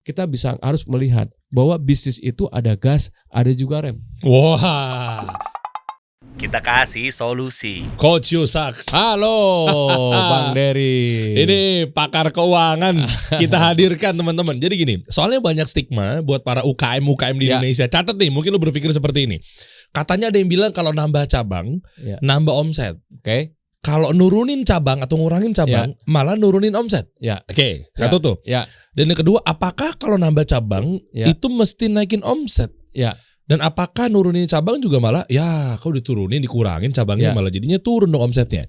kita harus melihat bahwa bisnis itu ada gas, ada juga rem. Wah. Kita kasih solusi. Coach Yusak. Halo Bang Dery. Ini pakar keuangan kita hadirkan teman-teman. Jadi gini, soalnya banyak stigma buat para UKM di Indonesia. Catat nih, mungkin lu berpikir seperti ini. Katanya ada yang bilang kalau nambah cabang, nambah omset. Oke. Kalau nurunin cabang atau ngurangin cabang, malah nurunin omset. Oke, satu tuh. Dan yang kedua, apakah kalau nambah cabang itu mesti naikin omset? Dan apakah nurunin cabang juga malah kalau diturunin, dikurangin cabangnya malah jadinya turun dong omsetnya.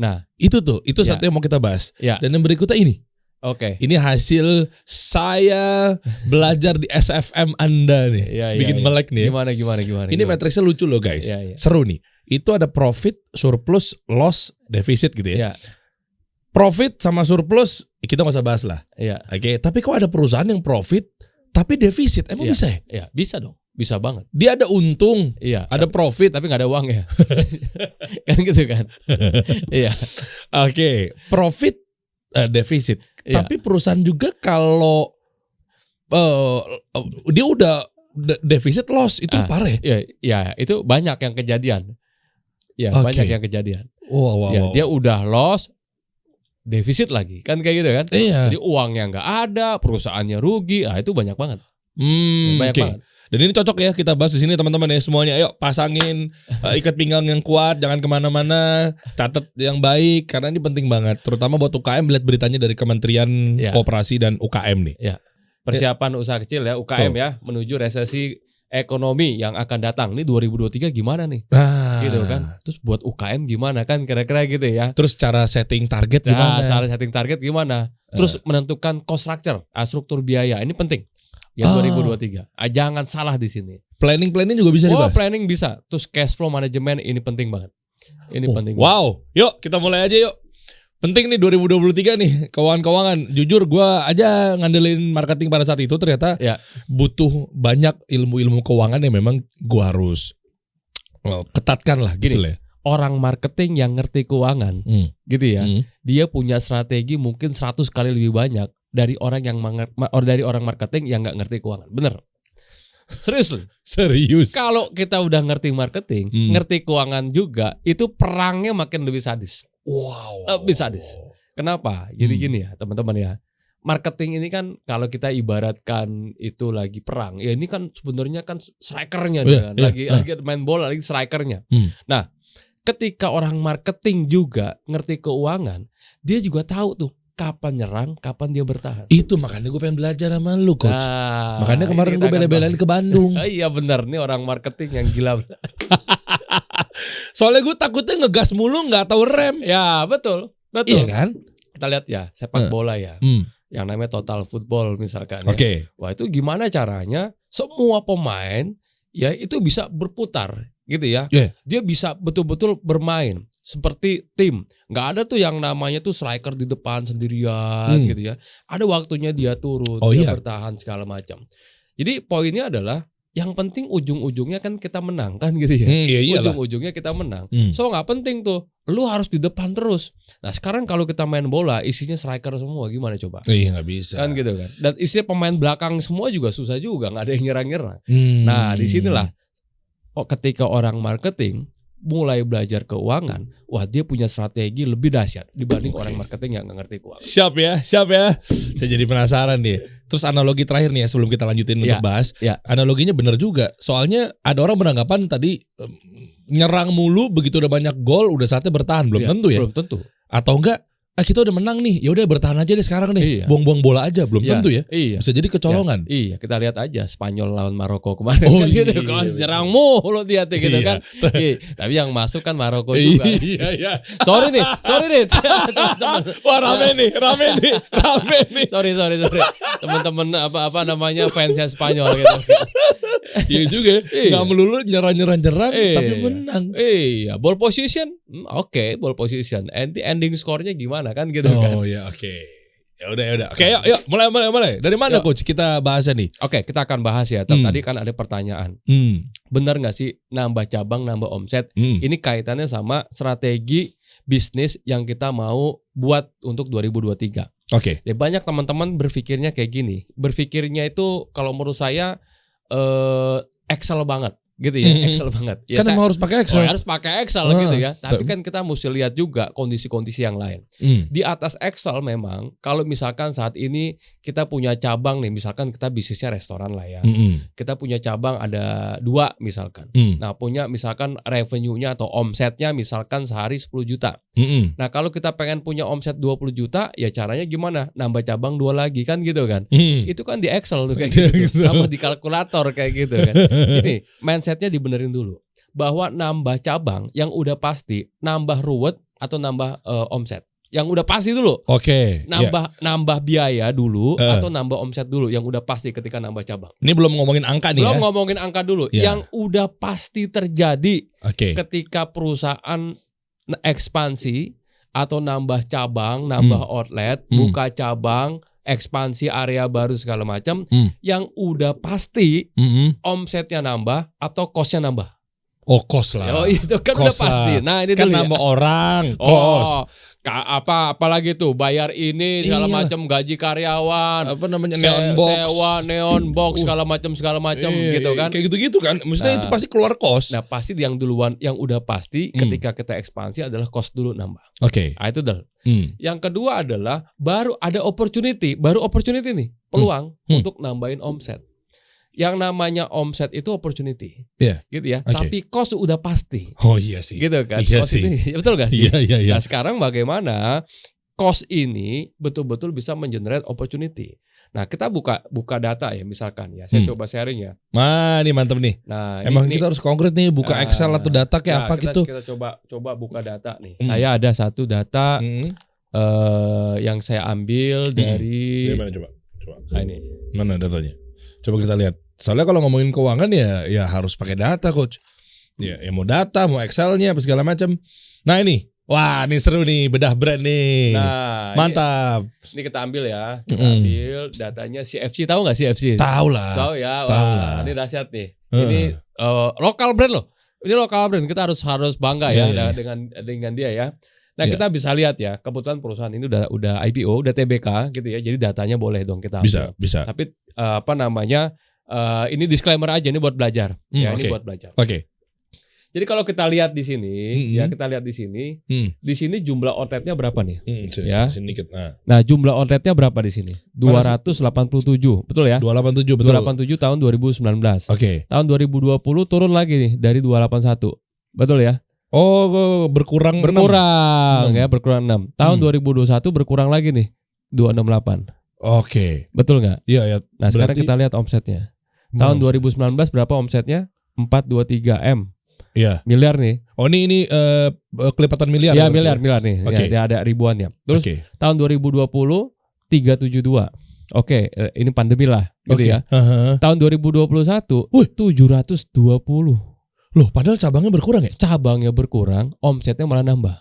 Nah, itu satu yang mau kita bahas. Dan yang berikutnya ini. Oke. Ini hasil saya belajar di SFM Anda nih. Bikin melek nih. Gimana? Ini matriksnya lucu loh guys. Seru nih. Itu ada profit, surplus, loss, defisit gitu ya. Profit sama surplus kita nggak usah bahas lah. Oke. Tapi kok ada perusahaan yang profit tapi defisit? Emang bisa ya? Bisa dong. Bisa banget. Dia ada untung, ada profit, tapi nggak ada uang ya. Kan gitu kan. Oke. Profit, defisit. Tapi perusahaan juga kalau dia udah defisit loss itu parah ya. Itu banyak yang kejadian. Banyak yang kejadian. Wow. Dia udah loss, defisit lagi, kan kayak gitu kan. Jadi uangnya nggak ada, perusahaannya rugi, itu banyak banget. Banyak banget. Dan ini cocok ya kita bahas di sini teman-teman ya semuanya. Ayo pasangin ikat pinggang yang kuat, jangan kemana-mana, catat yang baik karena ini penting banget. Terutama buat UKM, lihat beritanya dari Kementerian Koperasi dan UKM nih. Persiapan usaha kecil ya UKM menuju resesi ekonomi yang akan datang. Ini 2023 gimana nih? Gitu kan. Terus buat UKM gimana kan kira-kira gitu ya. Terus cara setting target gimana? Cara setting target gimana? Terus menentukan cost structure, struktur biaya. Ini penting. Yang 2023. Jangan salah di sini. Planning juga bisa dibahas. Planning bisa. Terus cash flow management ini penting banget. Ini penting. Wow. Yuk kita mulai aja yuk. Penting nih 2023 nih keuangan-keuangan. Jujur gue aja ngandelin marketing pada saat itu ternyata butuh banyak ilmu-ilmu keuangan yang memang gue harus ketatkan lah gitu lah. Orang marketing yang ngerti keuangan gitu ya. Dia punya strategi mungkin 100 kali lebih banyak dari orang yang dari orang marketing yang nggak ngerti keuangan. Bener. Serius. Kalau kita udah ngerti marketing, ngerti keuangan juga, itu perangnya makin lebih sadis. Wow. Lebih sadis. Kenapa? Jadi gini ya teman-teman ya. Marketing ini kan kalau kita ibaratkan itu lagi perang, ya ini kan sebenarnya kan strikernya kan. Lagi main bola lagi strikernya. Nah, ketika orang marketing juga ngerti keuangan, dia juga tahu tuh kapan nyerang, kapan dia bertahan. Itu makanya gue pengen belajar sama lu coach. Makanya kemarin gue bela-belain ke Bandung. Iya benar, nih orang marketing yang gila. Soalnya gue takutnya ngegas mulu nggak tahu rem. Ya betul. Iya kan? Kita lihat ya sepak bola ya. Yang namanya total football misalkan. Wah itu gimana caranya semua pemain ya itu bisa berputar gitu ya. Dia bisa betul-betul bermain seperti tim. Nggak ada tuh yang namanya tuh striker di depan sendirian gitu ya. Ada waktunya dia turun, dia bertahan segala macam. Jadi poinnya adalah yang penting ujung-ujungnya kan kita menang kan gitu ya. Ujung-ujungnya kita menang. So nggak penting tuh. Lu harus di depan terus. Nah sekarang kalau kita main bola isinya striker semua gimana coba? Iya nggak bisa. Kan gitu kan. Dan isinya pemain belakang semua juga susah juga. Nggak ada yang nyerang-nyerang. Nah disinilah ketika orang marketing mulai belajar keuangan, wah dia punya strategi lebih dahsyat dibanding orang marketing yang nggak ngerti keuangan. Siap ya. Saya jadi penasaran nih. Terus analogi terakhir nih ya sebelum kita lanjutin untuk bahas. Analoginya benar juga. Soalnya ada orang beranggapan tadi nyerang mulu begitu udah banyak gol udah saatnya bertahan. Belum tentu ya. Belum tentu. Atau enggak? Kita udah menang nih, ya udah bertahan aja deh sekarang deh. Buang-buang bola aja, belum tentu ya. Bisa jadi kecolongan. Kita lihat aja Spanyol lawan Maroko kemarin kan gitu kan nyerang mulu dia gitu kan. Tapi yang masuk kan Maroko juga. Sorry nih. Wah rame nih. Sorry. Teman-teman apa namanya fansnya Spanyol gitu. Iya juga. Enggak melulu nyerang tapi menang. Ball position. Ball position. Ending skornya gimana kan gitu kan. Ya udah. Oke, yuk mulai. Dari mana coach kita bahasnya nih? Oke, kita akan bahas ya. Tadi kan ada pertanyaan. Benar nggak sih nambah cabang, nambah omset? Ini kaitannya sama strategi bisnis yang kita mau buat untuk 2023. Ya, banyak teman-teman berpikirnya kayak gini. Berpikirnya itu kalau menurut saya Excel banget. Gitu ya, Excel banget. Ya, kan emang harus pakai Excel. Harus pakai Excel gitu ya. Tapi kan kita mesti lihat juga kondisi-kondisi yang lain. Di atas Excel memang, kalau misalkan saat ini kita punya cabang nih, misalkan kita bisnisnya restoran lah ya. Kita punya cabang ada 2 misalkan. Nah, punya misalkan revenue-nya atau omsetnya misalkan sehari 10 juta. Nah, kalau kita pengen punya omset 20 juta, ya caranya gimana? Nambah cabang 2 lagi kan gitu kan. Itu kan di Excel tuh kayak gitu. Sama di kalkulator kayak gitu kan. Gini, mindsetnya dibenerin dulu. Bahwa nambah cabang yang udah pasti, nambah ruwet atau nambah omset. Yang udah pasti dulu. Nambah biaya dulu atau nambah omset dulu yang udah pasti ketika nambah cabang. Ini belum ngomongin angka nih. Belum ngomongin angka dulu. Yang udah pasti terjadi ketika perusahaan ekspansi atau nambah cabang, nambah outlet, buka cabang, ekspansi area baru segala macam, yang udah pasti omsetnya nambah atau cost-nya nambah. Oh, cost lah. Oh, itu kan udah pasti. Nah, ini kan dulu nambah orang, cost. Apalagi tuh bayar ini segala macam, gaji karyawan, apa namanya, neon box, sewa neon box segala macam gitu kan. Kayak gitu-gitu kan. Maksudnya itu pasti keluar cost. Nah, pasti yang duluan yang udah pasti ketika kita ekspansi adalah cost dulu nambah. Nah, itu dulu. Yang kedua adalah baru ada opportunity nih, peluang untuk nambahin omset. Yang namanya omset itu opportunity, gitu ya. Tapi cost udah pasti. Oh iya sih, gitu kan. Iya cost sih. Ini, betul gak sih? Iya. Nah, sekarang bagaimana cost ini betul-betul bisa mengenerate opportunity. Nah, kita buka data ya, misalkan ya. Saya coba sharing ya. Ini mantap nih. Nah, emang kita harus konkret nih, buka Excel atau data kayak apa gitu. Kita coba buka data nih. Saya ada satu data yang saya ambil dari mana coba. Nah, ini. Mana datanya? Coba kita lihat. Soalnya kalau ngomongin keuangan ya harus pakai data, coach. Ya mau data, mau Excelnya, apa segala macam. Nah ini, wah ini seru nih, bedah brand nih. Nah, mantap. Ini kita ambil ya. Kita ambil datanya CFC, tahu nggak CFC? Tahu lah. Tahu ya. Wah, ini dahsyat nih. Ini lokal brand loh. Ini lokal brand. Kita harus bangga ya dengan dia ya. Nah, kita bisa lihat ya, kebetulan perusahaan ini udah IPO, udah TBK gitu ya. Jadi datanya boleh dong kita ambil. Bisa. Tapi ini disclaimer aja, ini buat belajar. Ini buat belajar. Jadi kalau kita lihat di sini, di sini jumlah outletnya berapa nih? Nah, jumlah outletnya berapa di sini? 287, betul ya? 287, betul. 287 tahun 2019. Tahun 2020 turun lagi nih dari 281, betul ya? Oh, berkurang ya, berkurang 6. Tahun 2021 berkurang lagi nih, 268. Betul nggak? Iya. Nah, sekarang kita lihat omsetnya. Tahun 2019 berapa omsetnya? 423 M. Iya. Miliar nih. Oh, ini kelipatan miliar. Ya, miliar nih. Ya, ada ribuannya. Terus tahun 2020 372. Ini pandemi lah gitu ya. Tahun 2021 720. Loh, padahal cabangnya berkurang ya? Cabangnya berkurang, omsetnya malah nambah.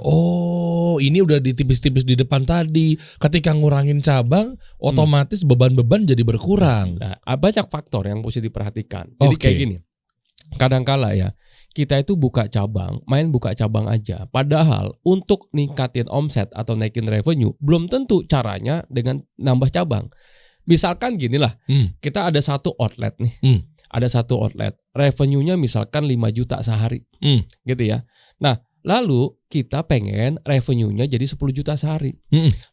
Oh, ini udah ditipis-tipis di depan tadi. Ketika ngurangin cabang, otomatis beban-beban jadi berkurang. Nah, banyak faktor yang mesti diperhatikan. Jadi kayak gini, kadangkala ya, kita itu buka cabang aja. Padahal untuk ningkatin omset atau naikin revenue, belum tentu caranya dengan nambah cabang. Misalkan gini lah, kita ada satu outlet nih. Ada satu outlet, revenue-nya misalkan 5 juta sehari. Gitu ya. Nah, lalu kita pengen revenue-nya jadi 10 juta sehari.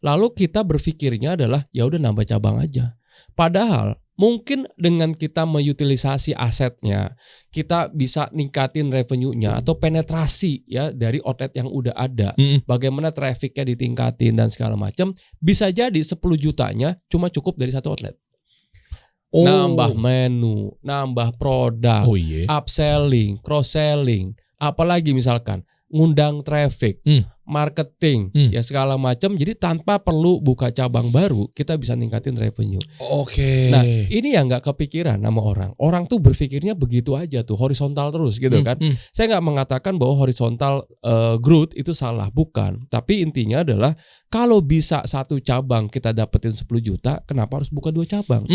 Lalu kita berpikirnya adalah ya udah nambah cabang aja. Padahal mungkin dengan kita mengutilisasi asetnya, kita bisa ningkatin revenue-nya atau penetrasi ya dari outlet yang udah ada. Bagaimana traffic-nya ditingkatin dan segala macam, bisa jadi 10 jutanya cuma cukup dari satu outlet. Nambah menu, nambah produk, upselling, cross-selling, apalagi misalkan ngundang traffic, marketing, ya segala macam. Jadi tanpa perlu buka cabang baru, kita bisa ningkatin revenue. Nah, ini yang nggak kepikiran sama orang. Orang tuh berpikirnya begitu aja tuh, horizontal terus gitu kan. Saya nggak mengatakan bahwa horizontal growth itu salah, bukan. Tapi intinya adalah kalau bisa satu cabang kita dapetin 10 juta, kenapa harus buka 2 cabang?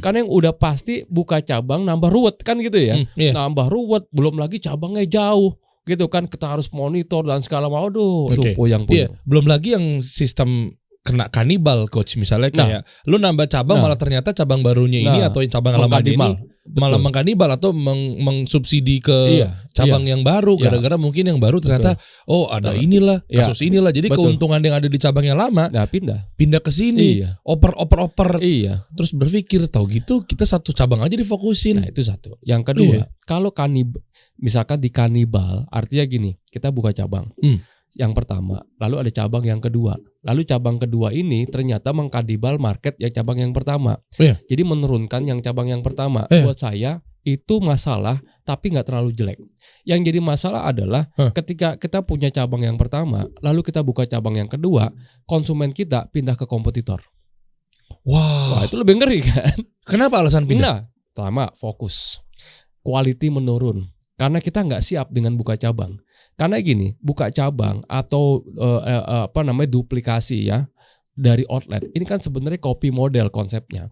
Karena yang udah pasti buka cabang nambah ruwet kan gitu ya. Nambah ruwet, belum lagi cabangnya jauh. Gitu kan, kita harus monitor dan segala macam. Aduh, puyang-puyang. Belum lagi yang sistem kena kanibal coach, misalnya kayak lu nambah cabang malah ternyata cabang barunya ini atau cabang lama ini malah mengkanibal atau mengsubsidi ke cabang yang baru gara-gara mungkin yang baru ternyata ada inilah kasus inilah, jadi keuntungan yang ada di cabang yang lama pindah ke sini, oper terus berpikir tahu gitu kita satu cabang aja difokusin. Nah itu satu. Yang kedua, kalau misalkan di kanibal artinya gini, kita buka cabang yang pertama, lalu ada cabang yang kedua. Lalu cabang kedua ini ternyata mengkanibal market yang cabang yang pertama. Jadi menurunkan yang cabang yang pertama. Buat saya itu masalah, tapi nggak terlalu jelek. Yang jadi masalah adalah ketika kita punya cabang yang pertama, lalu kita buka cabang yang kedua, konsumen kita pindah ke kompetitor. Wah, itu lebih ngeri kan? Kenapa alasan pindah? Nah, pertama fokus, quality menurun. Karena kita nggak siap dengan buka cabang. Karena gini, buka cabang atau duplikasi ya dari outlet. Ini kan sebenarnya copy model konsepnya.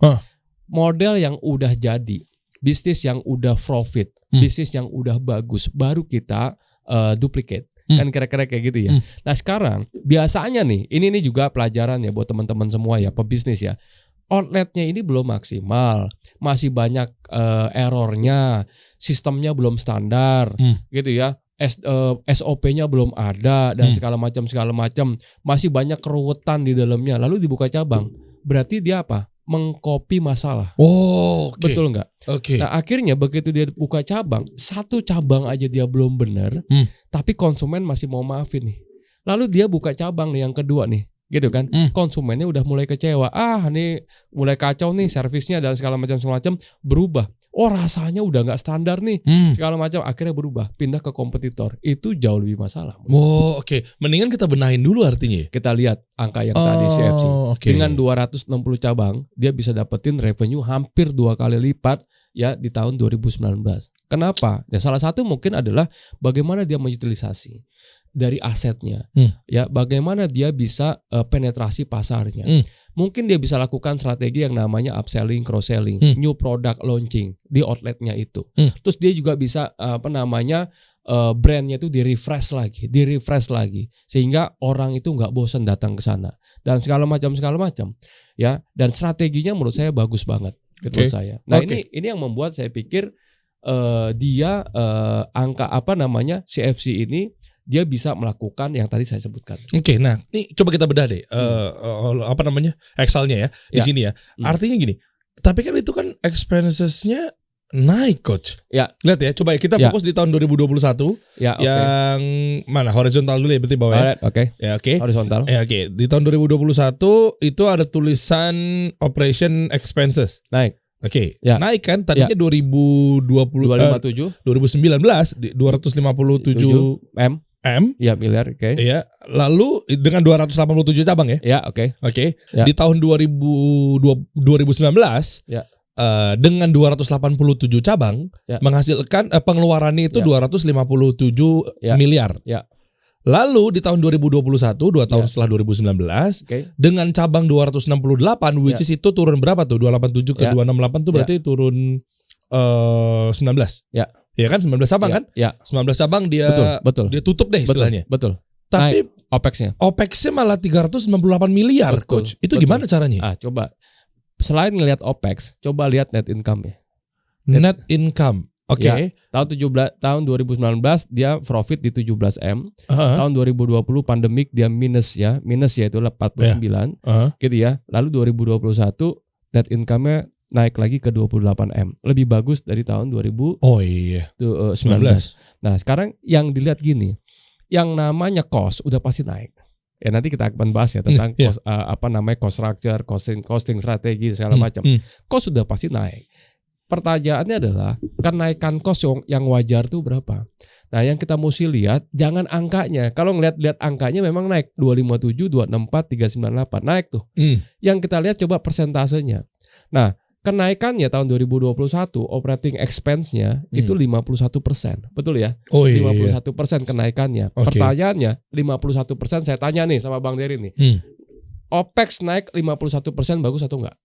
Model yang udah jadi, bisnis yang udah profit, bisnis yang udah bagus, baru kita duplicate. Kan kira-kira kayak gitu ya. Nah sekarang biasanya nih, ini juga pelajaran ya buat teman-teman semua ya, pebisnis ya. Outletnya ini belum maksimal, masih banyak errornya, sistemnya belum standar, gitu ya. SOP-nya belum ada dan segala macam, masih banyak keruwetan di dalamnya. Lalu dibuka cabang, berarti dia apa? Mengcopy masalah. Betul nggak? Nah akhirnya begitu dia buka cabang, satu cabang aja dia belum benar, tapi konsumen masih mau maafin nih. Lalu dia buka cabang nih yang kedua nih, gitu kan? Konsumennya udah mulai kecewa. Nih mulai kacau nih servisnya dan segala macam berubah. Rasanya udah nggak standar nih, segala macam, akhirnya berubah, pindah ke kompetitor. Itu jauh lebih masalah. Mendingan kita benahin dulu artinya. Kita lihat angka yang tadi CFC. Dengan 260 cabang, dia bisa dapetin revenue hampir 2 kali lipat ya di tahun 2019. Kenapa? Ya salah satu mungkin adalah bagaimana dia mengutilisasi dari asetnya, ya bagaimana dia bisa penetrasi pasarnya. Mungkin dia bisa lakukan strategi yang namanya upselling, cross-selling, new product launching di outletnya itu. Terus dia juga bisa brandnya itu di-refresh lagi, sehingga orang itu nggak bosan datang ke sana dan segala macam ya. Dan strateginya menurut saya bagus banget, menurut saya. Nah ini yang membuat saya pikir dia angka CFC ini dia bisa melakukan yang tadi saya sebutkan. Nah ini coba kita bedah deh Excelnya ya di sini ya. Artinya gini, tapi kan itu kan expensesnya naik coach. Lihat ya, coba kita fokus di tahun 2021. Yang mana horizontal dulu ya, berarti bawah ya. Horizontal. Di tahun 2021 itu ada tulisan operation expenses naik. Naik kan tadinya 2019 257 miliar. Lalu dengan 287 cabang ya. Di tahun 2019 dengan 287 cabang menghasilkan pengeluarannya itu 257 miliar. Lalu di tahun 2021, 2 tahun setelah 2019, dengan cabang 268, which is itu turun berapa tuh? 287 ke 268 tuh berarti turun 19. Ya kan 19 cabang kan? 19 cabang dia tutup deh istilahnya. Betul. Tapi OPEX-nya malah 398 miliar, coach. Itu gimana caranya? Coba selain ngelihat OPEX, coba lihat net income ya. Net income. Tahun 2019 dia profit di 17 M. Tahun 2020 pandemik dia minus ya itu 49 gitu ya. Lalu 2021 net income-nya naik lagi ke 28 M. Lebih bagus dari tahun 2019. Nah, sekarang yang dilihat gini. Yang namanya cost udah pasti naik. Ya nanti kita akan bahas ya tentang cost, cost structure, costing strategi segala macam. Cost sudah pasti naik. Pertanyaannya adalah kenaikan cost yang wajar tuh berapa? Nah, yang kita mesti lihat jangan angkanya. Kalau ngelihat angkanya memang naik 257, 264, 398 naik tuh. Yang kita lihat coba persentasenya. Nah, kenaikannya tahun 2021 operating expense-nya itu 51%. Betul ya? 51% kenaikannya. Pertanyaannya 51% saya tanya nih sama Bang Dery nih. OPEX naik 51% bagus atau enggak?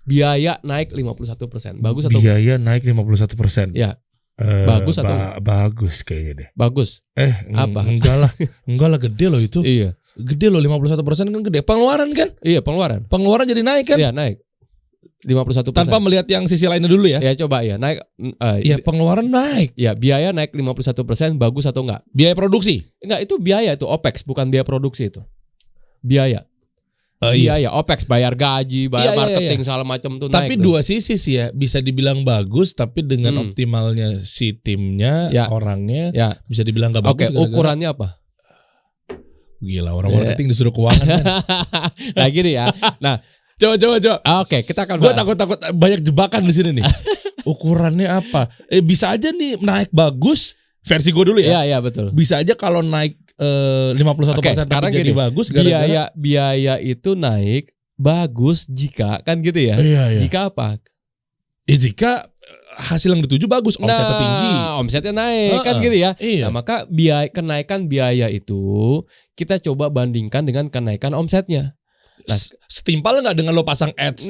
Biaya naik 51%. Bagus atau biaya naik 51%. Ya. Bagus atau bagus kayaknya deh. Bagus. Apa? Enggak lah gede loh itu. Iya. Gede loh 51% kan gede. Pengeluaran kan? Iya, pengeluaran. Pengeluaran jadi naik kan? Iya, naik. 51%. Tanpa melihat yang sisi lainnya dulu ya. Ya coba ya, naik. Iya, pengeluaran naik. Ya, biaya naik 51%, bagus atau enggak? Biaya produksi? Enggak, itu biaya itu OPEX, bukan biaya produksi itu. Biaya. Biaya OPEX, bayar gaji, bayar marketing segala macam tuh naik. Tapi dua sisi sih ya, bisa dibilang bagus tapi dengan optimalnya si timnya, orangnya bisa dibilang enggak bagus. Oke, ukurannya apa? Gila, orang marketing disuruh keuangan kan. Nah gini ya. Nah, coba. Oke, kita akan. Gue takut banyak jebakan di sini nih. Ukurannya apa? Bisa aja nih naik bagus. Versi gue dulu ya. Iya betul. Bisa aja kalau naik 51% sekarang jadi gini, bagus. Biaya itu naik bagus jika kan gitu ya. Iya. Jika apa? Jika hasil yang dituju bagus, omsetnya tinggi, omsetnya naik kan gitu ya. Iya. Nah, maka kenaikan biaya itu kita coba bandingkan dengan kenaikan omsetnya. Nah, setimpal nggak dengan lo pasang ads?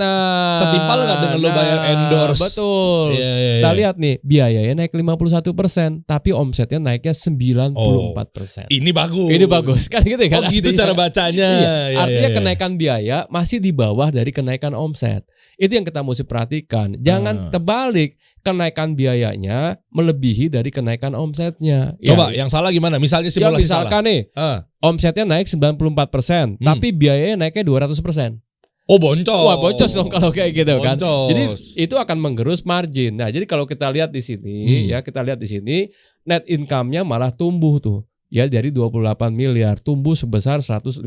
Setimpal nggak dengan lo bayar endorse? Betul. Iya. Kita lihat nih, biayanya naik 51%, tapi omsetnya naiknya 94%. Ini bagus. Ini bagus kan gitu kan? Oh gitu cara bacanya. Iya. Artinya kenaikan biaya masih di bawah dari kenaikan omset. Itu yang kita mesti perhatikan. Jangan terbalik, kenaikan biayanya melebihi dari kenaikan omsetnya. Coba yang salah gimana? Misalnya simulasi misalkan nih, omsetnya naik 94%, tapi biayanya naiknya 200%. Oh boncos. Wah boncos dong kalau kayak gitu kan. Jadi itu akan menggerus margin. Nah jadi kalau kita lihat di sini, net income-nya malah tumbuh tuh. Ya dari 28 miliar tumbuh sebesar 158%.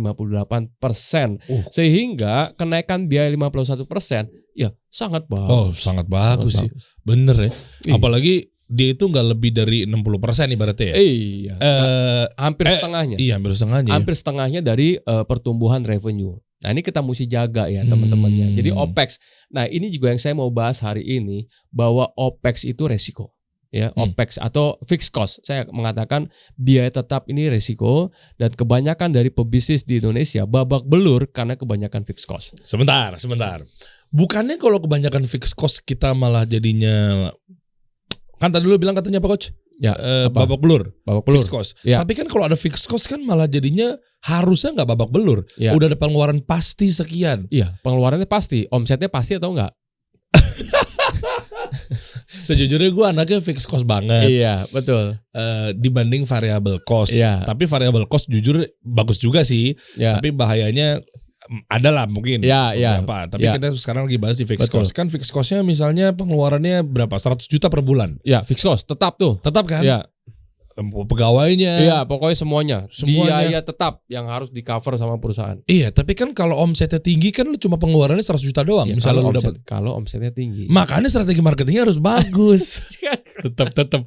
Sehingga kenaikan biaya 51% ya sangat bagus. Oh sangat bagus sih. Bener ya. Apalagi dia itu nggak lebih dari 60% ibaratnya ya. Iya. Hampir setengahnya. Iya hampir setengahnya. Hampir setengahnya dari pertumbuhan revenue. Nah ini kita mesti jaga ya teman-temannya. Jadi OPEX. Nah ini juga yang saya mau bahas hari ini, bahwa OPEX itu resiko. Ya, OPEX atau fixed cost. Saya mengatakan biaya tetap ini resiko, dan kebanyakan dari pebisnis di Indonesia babak belur karena kebanyakan fixed cost. Sebentar. Bukannya kalau kebanyakan fixed cost kita malah jadinya, kan tadi dulu bilang katanya apa coach? Ya, babak belur. Fixed cost. Ya. Tapi kan kalau ada fixed cost kan malah jadinya harusnya nggak babak belur. Ya. Udah ada pengeluaran pasti sekian. Iya, pengeluarannya pasti. Omsetnya pasti atau enggak? Sejujurnya gue anaknya fixed cost banget. Iya betul. Dibanding variable cost. Iya. Tapi variable cost jujur bagus juga sih. Iya. Tapi bahayanya adalah mungkin. Iya. Tapi kita sekarang lagi bahas di fixed cost. Kan fixed costnya misalnya pengeluarannya berapa? 100 juta per bulan. Iya fixed cost tetap tuh. Tetap kan? Iya. Pegawainya. Iya pokoknya semuanya. Biaya tetap yang harus di cover sama perusahaan. Iya tapi kan kalau omsetnya tinggi kan lu cuma pengeluarannya 100 juta doang. Ya, misalnya lu dapat. Kalau omsetnya tinggi. Makanya strategi marketingnya harus bagus. tetap.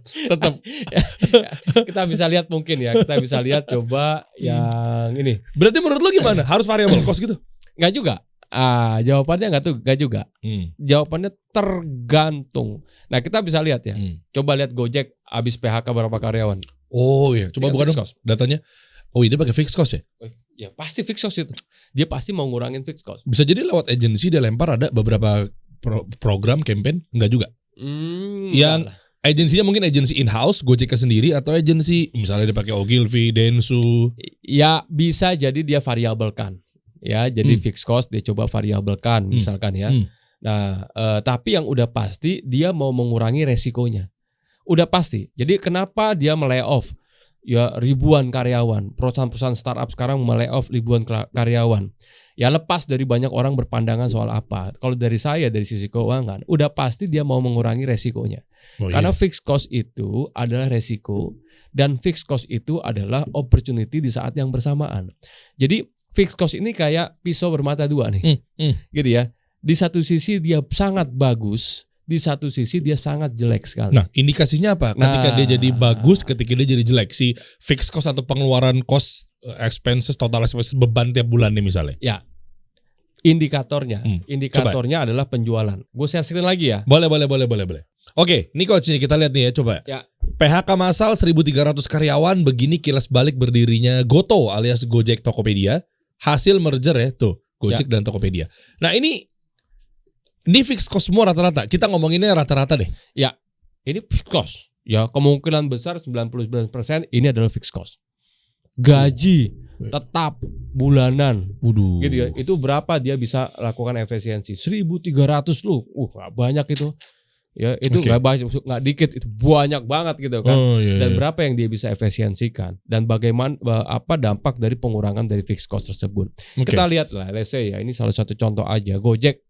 Kita bisa lihat mungkin ya. Kita bisa lihat coba yang ini. Berarti menurut lu gimana? Harus variable cost gitu? Enggak juga. Jawabannya enggak juga. Jawabannya tergantung. Nah kita bisa lihat ya. Coba lihat Gojek habis PHK berapa karyawan. Oh iya. Coba buka dong datanya. Oh ini pakai fixed cost ya? Ya pasti fixed cost itu. Dia pasti mau ngurangin fixed cost. Bisa jadi lewat agensi dia lempar ada beberapa program campaign. Enggak juga. Yang agensinya mungkin agensi in-house Gojek sendiri, atau agensi misalnya dia pakai Ogilvy, Dentsu. Ya bisa jadi dia variabelkan. Ya, jadi fixed cost dia coba variabelkan misalkan ya. Nah, tapi yang udah pasti dia mau mengurangi resikonya. Udah pasti. Jadi kenapa dia melay-off ya ribuan karyawan? Perusahaan-perusahaan startup sekarang melay-off ribuan karyawan. Ya lepas dari banyak orang berpandangan soal apa. Kalau dari saya dari sisi keuangan, udah pasti dia mau mengurangi resikonya. Karena fixed cost itu adalah resiko, dan fixed cost itu adalah opportunity di saat yang bersamaan. Jadi fixed cost ini kayak pisau bermata dua nih. Gitu ya. Di satu sisi dia sangat bagus, di satu sisi dia sangat jelek sekali. Nah, indikasinya apa? Ketika dia jadi bagus, ketika dia jadi jelek, si fixed cost atau pengeluaran cost expenses, total expenses beban tiap bulan nih misalnya. Ya. Indikatornya adalah penjualan. Gue share screen lagi ya. Boleh. Oke, ini coach nih kita lihat nih ya, coba. Ya. PHK massal 1.300 karyawan, begini kilas balik berdirinya Goto alias Gojek Tokopedia. Hasil merger ya tuh, Gojek dan Tokopedia. Nah, ini fixed cost semua rata-rata. Kita ngomonginnya rata-rata deh. Ya. Ini fixed cost. ya kemungkinan besar 99% ini adalah fixed cost. Gaji tetap bulanan, gitu ya. Itu berapa dia bisa lakukan efisiensi? 1.300 lu, banyak itu. Ya itu nggak dikit, itu banyak banget gitu kan. Dan berapa yang dia bisa efisiensikan dan bagaimana apa dampak dari pengurangan dari fixed cost tersebut. Kita lihat lah, let's say ya ini salah satu contoh aja Gojek.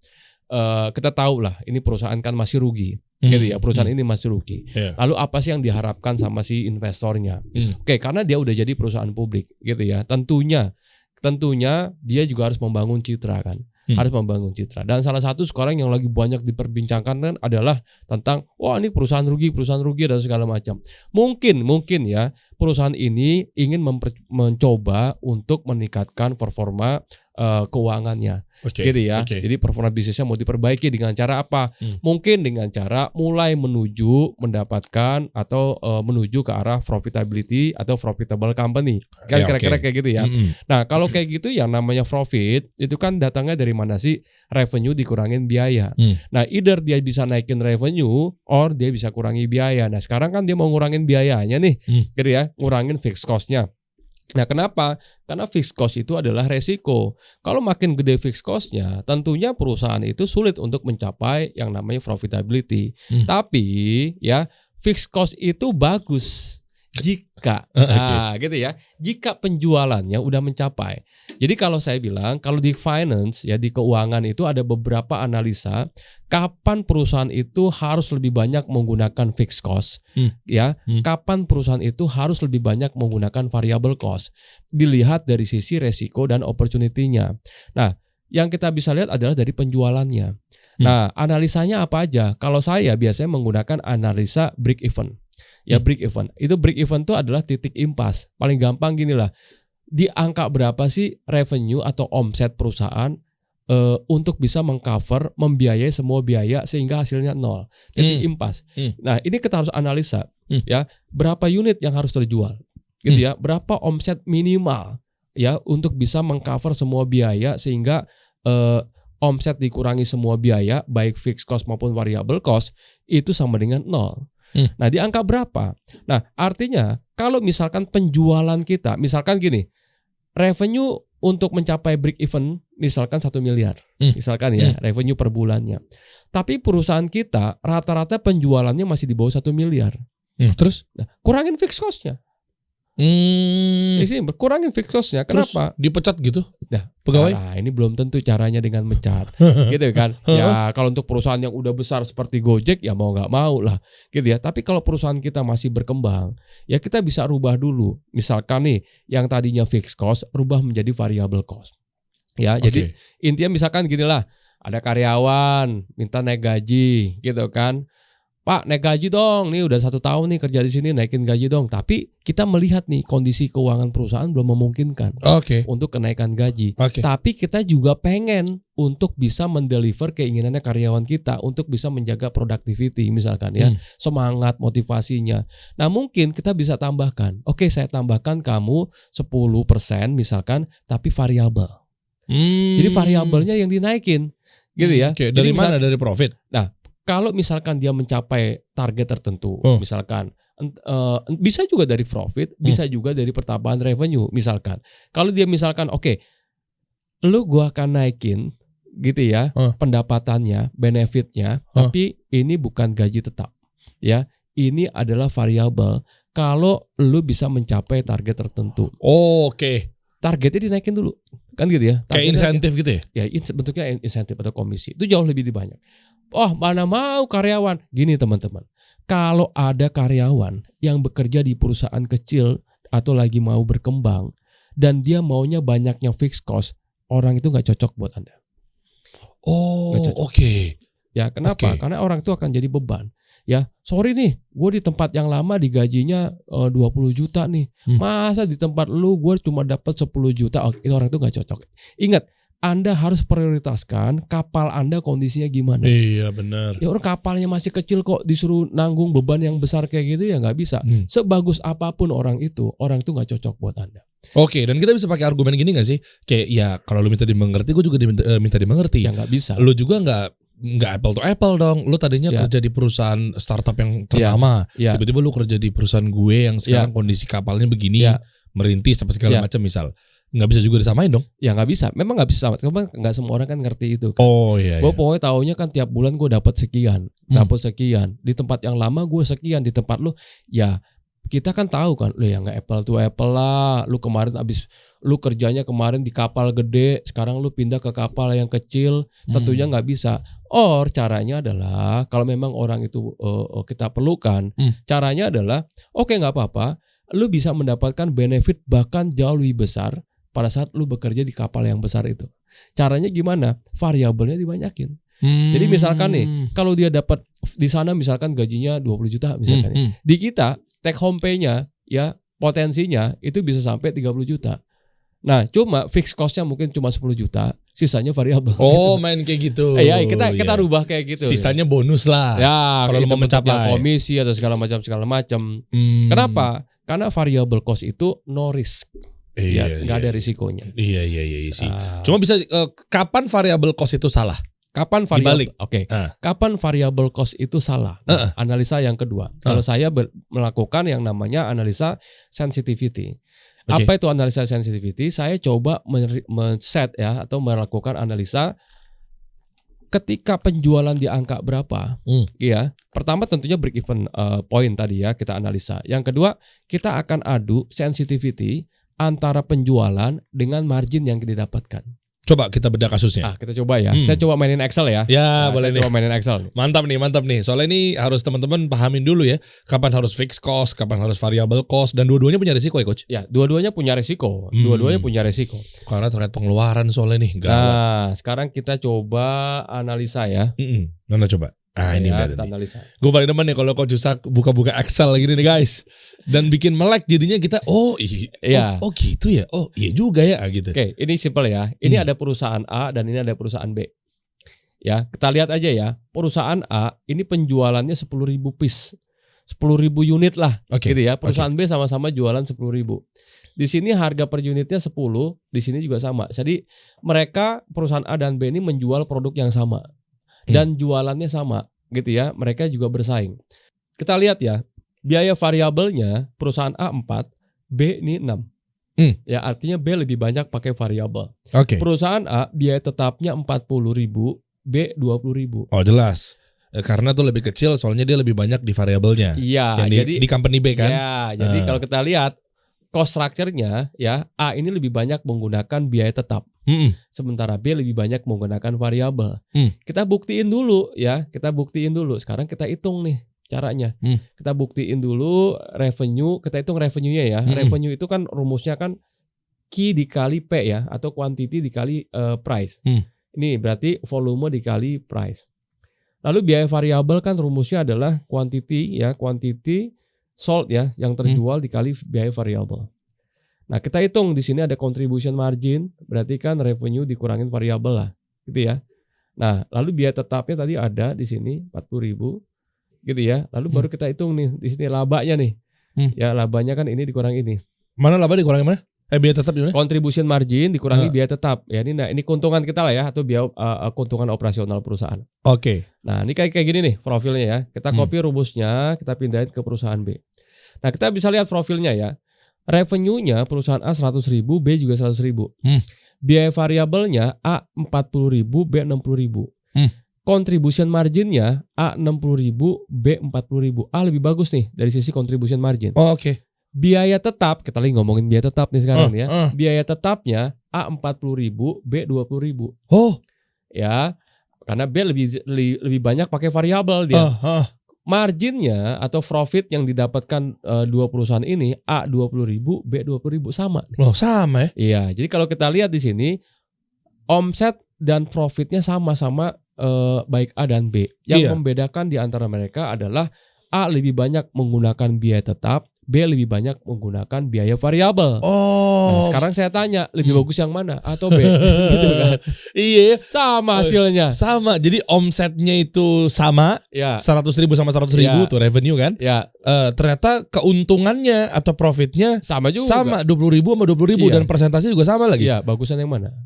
Kita tahu lah ini perusahaan kan masih rugi, gitu ya, perusahaan ini masih rugi. Lalu apa sih yang diharapkan sama si investornya? Karena dia udah jadi perusahaan publik, gitu ya. Tentunya dia juga harus membangun citra kan. Harus membangun citra. Dan salah satu sekarang yang lagi banyak diperbincangkan kan adalah tentang ini perusahaan rugi dan segala macam. Mungkin ya perusahaan ini ingin mencoba untuk meningkatkan performa keuangannya, gitu ya. Jadi performa bisnisnya mau diperbaiki dengan cara apa? Mungkin dengan cara mulai mendapatkan atau menuju ke arah profitability atau profitable company. Kan kira-kira kayak gitu ya. Nah, kalau kayak gitu yang namanya profit itu kan datangnya dari mana sih? Revenue dikurangin biaya. Nah, either dia bisa naikin revenue or dia bisa kurangi biaya. Nah, sekarang kan dia mau ngurangin biayanya nih, gitu ya, ngurangin fixed cost-nya. Nah, kenapa? Karena fixed cost itu adalah resiko. Kalau makin gede fixed cost-nya, tentunya perusahaan itu sulit untuk mencapai yang namanya profitability. Tapi ya fixed cost itu bagus jika gitu ya, jika penjualannya udah mencapai. Jadi kalau saya bilang, kalau di finance ya, di keuangan itu ada beberapa analisa kapan perusahaan itu harus lebih banyak menggunakan fixed cost, ya, kapan perusahaan itu harus lebih banyak menggunakan variable cost. Dilihat dari sisi resiko dan opportunity-nya. Nah, yang kita bisa lihat adalah dari penjualannya. Nah, analisanya apa aja? Kalau saya biasanya menggunakan analisa break even. Ya, break even. Itu break even itu adalah titik impas. Paling gampang gini lah. Di angka berapa sih revenue atau omset perusahaan untuk bisa mengcover, membiayai semua biaya sehingga hasilnya nol. Titik impas. Nah, ini kita harus analisa ya, berapa unit yang harus terjual. Gitu ya. Berapa omset minimal ya untuk bisa mengcover semua biaya sehingga omset dikurangi semua biaya baik fixed cost maupun variable cost itu sama dengan nol. Nah, di angka berapa? Nah, artinya kalau misalkan penjualan kita, misalkan gini, revenue untuk mencapai break even misalkan 1 miliar, misalkan ya, revenue per bulannya. Tapi perusahaan kita rata-rata penjualannya masih di bawah 1 miliar. Terus? Nah, kurangin fixed cost-nya. Kurangin fixed cost-nya. Kenapa? Terus dipecat gitu? Nah, pegawai? Nah, ini belum tentu caranya dengan mencat, gitu kan? Ya, kalau untuk perusahaan yang udah besar seperti Gojek ya mau nggak mau lah, gitu ya. Tapi kalau perusahaan kita masih berkembang, ya kita bisa rubah dulu. Misalkan nih, yang tadinya fixed cost rubah menjadi variable cost. Ya, jadi intinya misalkan gini lah, ada karyawan minta naik gaji, gitu kan? Pak, naik gaji dong, nih udah 1 tahun nih kerja di sini, naikin gaji dong. Tapi kita melihat nih kondisi keuangan perusahaan belum memungkinkan untuk kenaikan gaji. Tapi kita juga pengen untuk bisa mendeliver keinginannya karyawan kita untuk bisa menjaga productivity misalkan ya, semangat, motivasinya. Nah, mungkin kita bisa tambahkan, saya tambahkan kamu 10% misalkan, tapi variabel. Jadi variabelnya yang dinaikin, gitu ya. Dari mana? Dari profit? Nah, kalau misalkan dia mencapai target tertentu, misalkan bisa juga dari profit, bisa juga dari pertambahan revenue, misalkan. Kalau dia misalkan, gua akan naikin, gitu ya, pendapatannya, benefitnya, tapi ini bukan gaji tetap, ya, ini adalah variabel. Kalau lu bisa mencapai target tertentu, targetnya dinaikin dulu, kan gitu ya. Kayak insentif gitu ya? Ya, bentuknya insentif atau komisi. Itu jauh lebih banyak. Mana mau karyawan? Gini teman-teman, kalau ada karyawan yang bekerja di perusahaan kecil atau lagi mau berkembang dan dia maunya banyaknya fixed cost, orang itu nggak cocok buat Anda. Ya, kenapa? Karena orang itu akan jadi beban. Ya, sorry nih, gue di tempat yang lama digajinya 20 juta nih. Masa di tempat lu gue cuma dapat 10 juta? Itu orang itu nggak cocok. Ingat, Anda harus prioritaskan kapal Anda kondisinya gimana. Iya, benar. Ya, orang kapalnya masih kecil kok disuruh nanggung beban yang besar kayak gitu ya nggak bisa. Sebagus apapun orang itu nggak cocok buat Anda. Dan kita bisa pakai argumen gini nggak sih? Kayak ya kalau lu minta dimengerti, gue juga minta dimengerti. Ya nggak bisa. Lu juga nggak nggak apple to apple dong. Lu tadinya kerja di perusahaan startup yang ternama, tiba-tiba lu kerja di perusahaan gue yang sekarang kondisi kapalnya begini, merintis apa segala macam misal. Nggak bisa juga disamain dong? Ya nggak bisa, memang nggak bisa sama. Karena nggak semua orang kan ngerti itu. Kan. Oh iya. Gue pokoknya taunya kan tiap bulan gue dapat sekian, di tempat yang lama gue sekian, di tempat lu ya kita kan tahu kan, lu ya nggak apple to apple lah. Lu kemarin lu kerjanya kemarin di kapal gede, sekarang lu pindah ke kapal yang kecil, tentunya nggak bisa. Caranya adalah kalau memang orang itu kita perlukan, caranya adalah nggak apa-apa, lu bisa mendapatkan benefit bahkan jauh lebih besar pada saat lu bekerja di kapal yang besar itu. Caranya gimana? Variabelnya dibanyakin. Jadi misalkan nih, kalau dia dapat di sana misalkan gajinya 20 juta misalkan. Di kita take home pay-nya ya potensinya itu bisa sampai 30 juta. Nah, cuma fixed cost-nya mungkin cuma 10 juta, sisanya variabel. Main kayak gitu. Iya, kita rubah kayak gitu. Sisanya bonus lah. Ya, kalau mau mencapai komisi atau segala macam. Kenapa? Karena variable cost itu no risk. Nggak ada risikonya. Iya sih. Cuma bisa kapan variable cost itu salah? Kapan variable? Kapan variable cost itu salah? Analisa yang kedua. Kalau saya melakukan yang namanya analisa sensitivity. Apa itu analisa sensitivity? Saya coba men-set ya atau melakukan analisa ketika penjualan di angka berapa. Ya. Pertama tentunya break even point tadi ya kita analisa. Yang kedua kita akan adu sensitivity antara penjualan dengan margin yang didapatkan. Coba kita bedah kasusnya. Kita coba ya. Saya coba mainin Excel ya. Ya, boleh nih. Coba mainin Excel. Mantap nih. Soalnya ini harus teman-teman pahamin dulu ya. Kapan harus fixed cost, kapan harus variable cost, dan dua-duanya punya risiko ya, Coach? Ya, dua-duanya punya risiko. Karena terkait pengeluaran soalnya nih. Nah, sekarang kita coba analisa ya. Mana coba? Ini kita analisa. Gue paling demen nih kalau Coach Yusak buka-buka Excel gini nih guys, dan bikin melek jadinya kita gitu ya, iya juga ya gitu. Oke, ini simple ya. Ini ada perusahaan A dan ini ada perusahaan B. Ya, kita lihat aja ya. Perusahaan A ini penjualannya 10.000 piece, 10.000 unit lah, gitu ya. Perusahaan B sama-sama jualan 10.000. Di sini harga per unitnya 10, di sini juga sama. Jadi mereka perusahaan A dan B ini menjual produk yang sama. Dan jualannya sama gitu ya, mereka juga bersaing. Kita lihat ya, biaya variabelnya perusahaan A 4, B ini 6. Ya artinya B lebih banyak pakai variabel. Perusahaan A biaya tetapnya 40.000, B 20.000. Oh jelas. Karena tuh lebih kecil soalnya dia lebih banyak di variabelnya. Iya, jadi di company B kan. Ya, jadi kalau kita lihat cost structure-nya ya, A ini lebih banyak menggunakan biaya tetap. Sementara B lebih banyak menggunakan variabel. Kita buktiin dulu ya, Sekarang kita hitung nih caranya. Kita buktiin dulu revenue, kita hitung revenue-nya ya. Revenue itu kan rumusnya kan Q dikali P ya, atau quantity dikali price. Ini berarti volume dikali price. Lalu biaya variabel kan rumusnya adalah quantity sold ya, yang terjual dikali biaya variabel. Nah, kita hitung di sini ada contribution margin, berarti kan revenue dikurangin variabel lah, gitu ya. Nah, lalu biaya tetapnya tadi ada di sini 40.000, gitu ya. Lalu baru kita hitung nih di sini labanya nih. Ya, labanya kan ini dikurang ini. Mana laba dikurangi mana? Biaya tetap gimana? Contribution margin dikurangi biaya tetap. Ya, ini keuntungan kita lah ya, atau biaya keuntungan operasional perusahaan. Nah, ini kayak gini nih profilnya ya. Kita copy rumusnya, kita pindahin ke perusahaan B. Nah, kita bisa lihat profilnya ya. Revenue-nya perusahaan A 100.000, B juga 100.000. Biaya variabelnya A 40.000, B 60.000. Contribution margin-nya A 60.000, B 40.000. A lebih bagus nih dari sisi contribution margin. Biaya tetap, kita lagi ngomongin biaya tetap nih sekarang ya. Biaya tetapnya A 40.000, B 20.000. Ya, karena B lebih banyak pakai variabel dia. Marginnya atau profit yang didapatkan dua perusahaan ini A 20.000, B 20.000 sama. Sama ya? Iya, jadi kalau kita lihat di sini omset dan profitnya sama-sama baik A dan B. Yang membedakan di antara mereka adalah A lebih banyak menggunakan biaya tetap, B lebih banyak menggunakan biaya variabel. Nah, sekarang saya tanya, lebih bagus yang mana? A atau B? Gitu kan? Iya. Sama hasilnya. Sama. Jadi omsetnya itu sama. 100.000 sama 100.000 tuh revenue kan? Ternyata keuntungannya atau profitnya sama juga. Sama 20.000 sama 20.000 dan presentasi juga sama lagi. Iya, bagusan yang mana?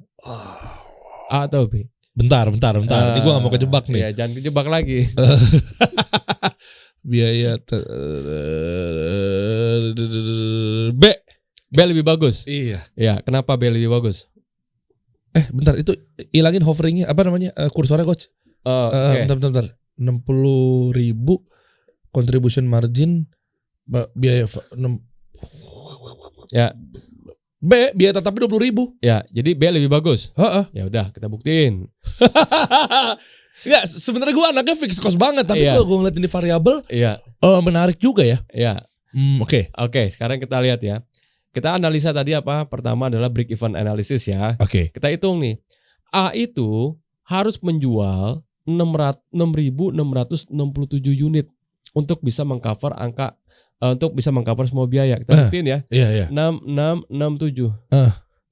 A atau B? Bentar. Ini gue gak mau kejebak nih. Ya, jangan kejebak lagi. Biaya B lebih bagus. Iya. Ya, kenapa B lebih bagus? Bentar, itu ilangin hoveringnya, apa namanya? Kursornya coach. Okay. Bentar. 60.000 contribution margin biaya ya. B biaya tetapnya 20.000. Ya, jadi B lebih bagus. Ya udah, kita buktiin. Enggak, sebenarnya gue anaknya fixed cost banget, tapi kalau gue ngeliat ini variabel, menarik juga ya. Iya. Oke, sekarang kita lihat ya. Kita analisa tadi apa? Pertama adalah break even analysis ya. Oke. Kita hitung nih. A itu harus menjual 6.667 unit untuk bisa mengcover angka untuk bisa mengcover semua biaya. Kita buktiin ya. Iya. 6667.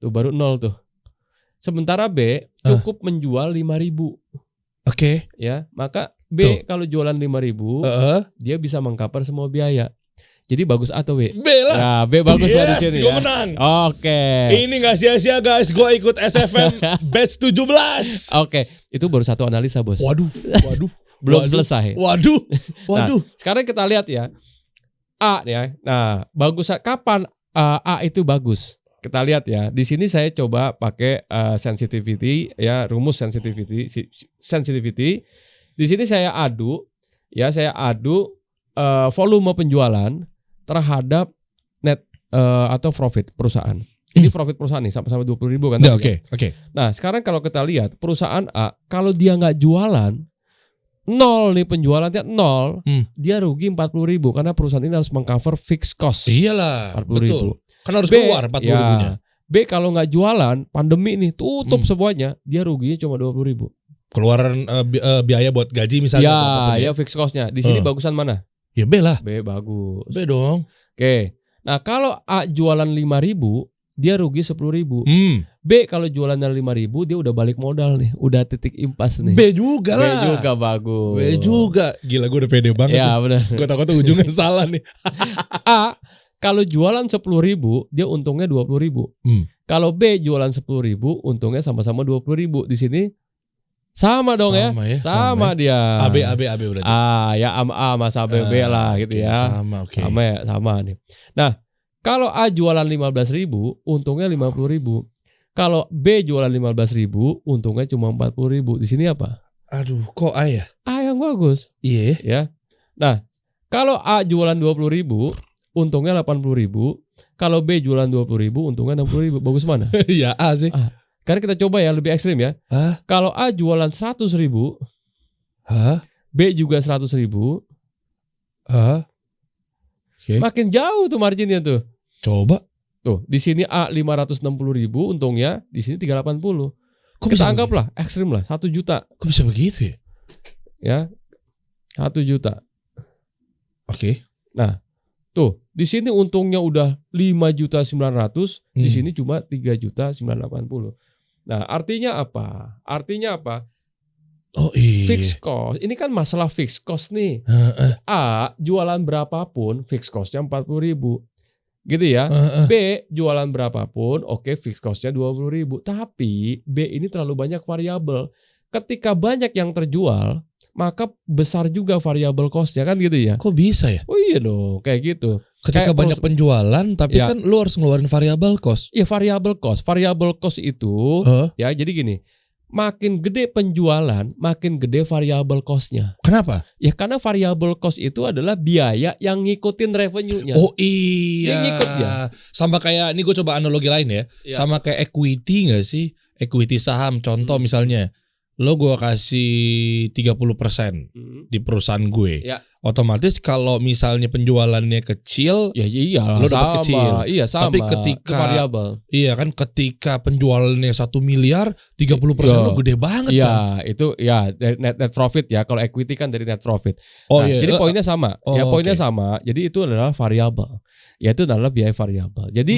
Tuh baru 0 tuh. Sementara B cukup menjual 5.000. Oke. Ya, maka B kalau jualan 5.000, dia bisa mengcover semua biaya. Jadi bagus atau B? B lah. Ya, B bagus ya di sini ya. Gue menang. Oke. Ini gak sia-sia guys, gue ikut SFM batch 17. Oke, itu baru satu analisa, Bos. Waduh. Belum selesai. Waduh. Nah, sekarang kita lihat ya. A ya. Nah, bagus kapan A itu bagus? Kita lihat ya. Di sini saya coba pakai sensitivity ya, rumus sensitivity. Di sini saya adu volume penjualan terhadap net atau profit perusahaan. Ini profit perusahaan nih sama-sama 20.000 kan? Oke. Nah, sekarang kalau kita lihat perusahaan A, kalau dia nggak jualan, 0 nih penjualannya 0, dia rugi 40.000 karena perusahaan ini harus mengcover fixed cost. Iyalah, 40.000. betul. Kan harus keluar 40.000-nya. B kalau nggak jualan, pandemi nih tutup semuanya, dia ruginya cuma 20.000. Keluaran biaya buat gaji misalnya. Ya fixed cost-nya. Di sini bagusan mana? Ya B lah. B bagus. B dong. Oke. Nah, kalau A jualan 5.000, dia rugi 10.000. B kalau jualan dari 5.000, dia udah balik modal nih, udah titik impas nih. B juga lah. B juga bagus. B juga. Gila, gue udah pede banget. Ya benar. Gue takut ujungnya salah nih. A kalau jualan 10.000, dia untungnya 20.000. Kalau B jualan 10.000, untungnya sama-sama 20.000. Di sini sama dong ya. Sama dia. AB berarti. Ya A mas AB B lah gitu ya. Sama, oke. Sama nih. Nah, kalau A jualan 15.000, untungnya 50.000. Kalau B jualan 15.000, untungnya cuma 40.000. Di sini apa? Aduh, kok A ya? A yang bagus. Iya. Ya. Nah, kalau A jualan 20.000, untungnya 80.000. Kalau B jualan 20.000, untungnya 60.000. Bagus mana? Ya A sih. Karena kita coba ya lebih ekstrim ya. Kalau A jualan 100.000, B juga 100.000. Okay. Makin jauh tuh marginnya tuh. Coba. Tuh, di sini A 560.000 untungnya, di sini 380. Kok kita anggaplah ekstrim lah, 1 juta. Kok bisa begitu ya? Ya. 1 juta. Oke. Nah, tuh, di sini untungnya udah 5.900.000, di sini cuma 3.980.000. Nah, artinya apa? Oh iya. Fixed cost. Ini kan masalah fixed cost nih. A jualan berapapun fixed costnya 40.000. Gitu ya. B jualan berapapun oke fixed costnya 20.000. Tapi B ini terlalu banyak variabel. Ketika banyak yang terjual, maka besar juga variabel costnya kan gitu ya. Kok bisa ya? Oh iya dong, kayak gitu. Ketika kayak banyak penjualan, tapi kan lu harus ngeluarin variabel cost. Iya variabel cost. Variabel cost itu ya jadi gini. Makin gede penjualan, makin gede variabel cost-nya. Kenapa? Ya karena variabel cost itu adalah biaya yang ngikutin revenue-nya. Oh iya. Yang ngikut ya. Sama kayak, ini gue coba analogi lain ya. Sama kayak equity gak sih? Equity saham, contoh misalnya. Lo gue kasih 30% di perusahaan gue. Ya. Otomatis kalau misalnya penjualannya kecil, ya iya, lo dapat kecil. Iya sama. Tapi ketika variabel. Iya kan, ketika penjualannya 1 miliar, 30% lo gede banget kan. Iya, itu ya net profit ya. Kalau equity kan dari net profit. Oh nah, iya. Jadi poinnya sama. Poinnya sama. Jadi itu adalah variabel. Ya itu adalah biaya variabel. Jadi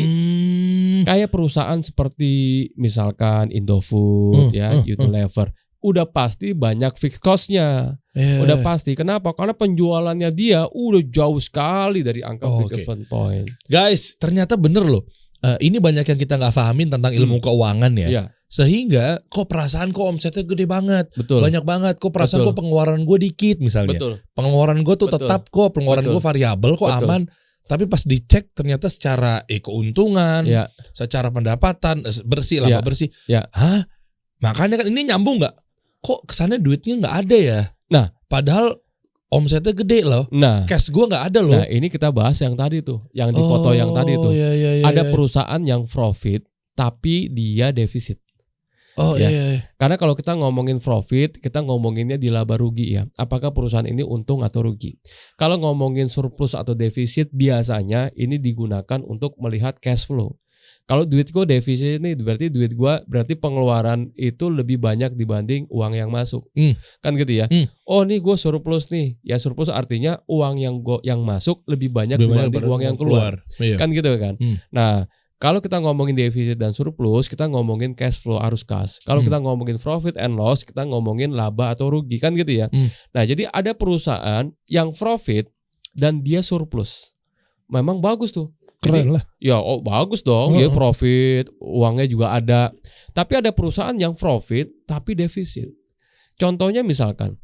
kayak perusahaan seperti misalkan Indofood Unilever. Udah pasti banyak fixed cost-nya. Udah pasti. Kenapa? Karena penjualannya dia udah jauh sekali dari angka break-even point. Guys, ternyata bener loh. Ini banyak yang kita nggak pahamin tentang ilmu keuangan ya. Sehingga kok perasaan kok omsetnya gede banget, banyak banget. Kok perasaan kok pengeluaran gue dikit misalnya. Pengeluaran gue tuh tetap kok, pengeluaran gue variabel kok aman. Tapi pas dicek ternyata secara keuntungan, secara pendapatan bersih lah, bersih. Hah? Makanya kan ini nyambung nggak? Kok kesannya duitnya nggak ada ya? Nah, padahal omsetnya gede loh. Nah, cash gue nggak ada loh. Nah, ini kita bahas yang tadi tuh, yang di foto yang tadi tuh. Ada perusahaan yang profit tapi dia defisit. Karena kalau kita ngomongin profit, kita ngomonginnya di laba rugi ya. Apakah perusahaan ini untung atau rugi? Kalau ngomongin surplus atau defisit, biasanya ini digunakan untuk melihat cash flow. Kalau duit gue defisit ini berarti pengeluaran itu lebih banyak dibanding uang yang masuk. Kan gitu ya. Oh, nih gue surplus nih. Ya surplus artinya uang yang masuk lebih banyak dibanding uang yang keluar. Kan gitu kan. Nah, kalau kita ngomongin defisit dan surplus, kita ngomongin cash flow arus kas. Kalau kita ngomongin profit and loss, kita ngomongin laba atau rugi, kan gitu ya. Nah, jadi ada perusahaan yang profit dan dia surplus. Memang bagus tuh. Keren lah. Ya, bagus dong. Ya profit, uangnya juga ada. Tapi ada perusahaan yang profit tapi defisit. Contohnya misalkan,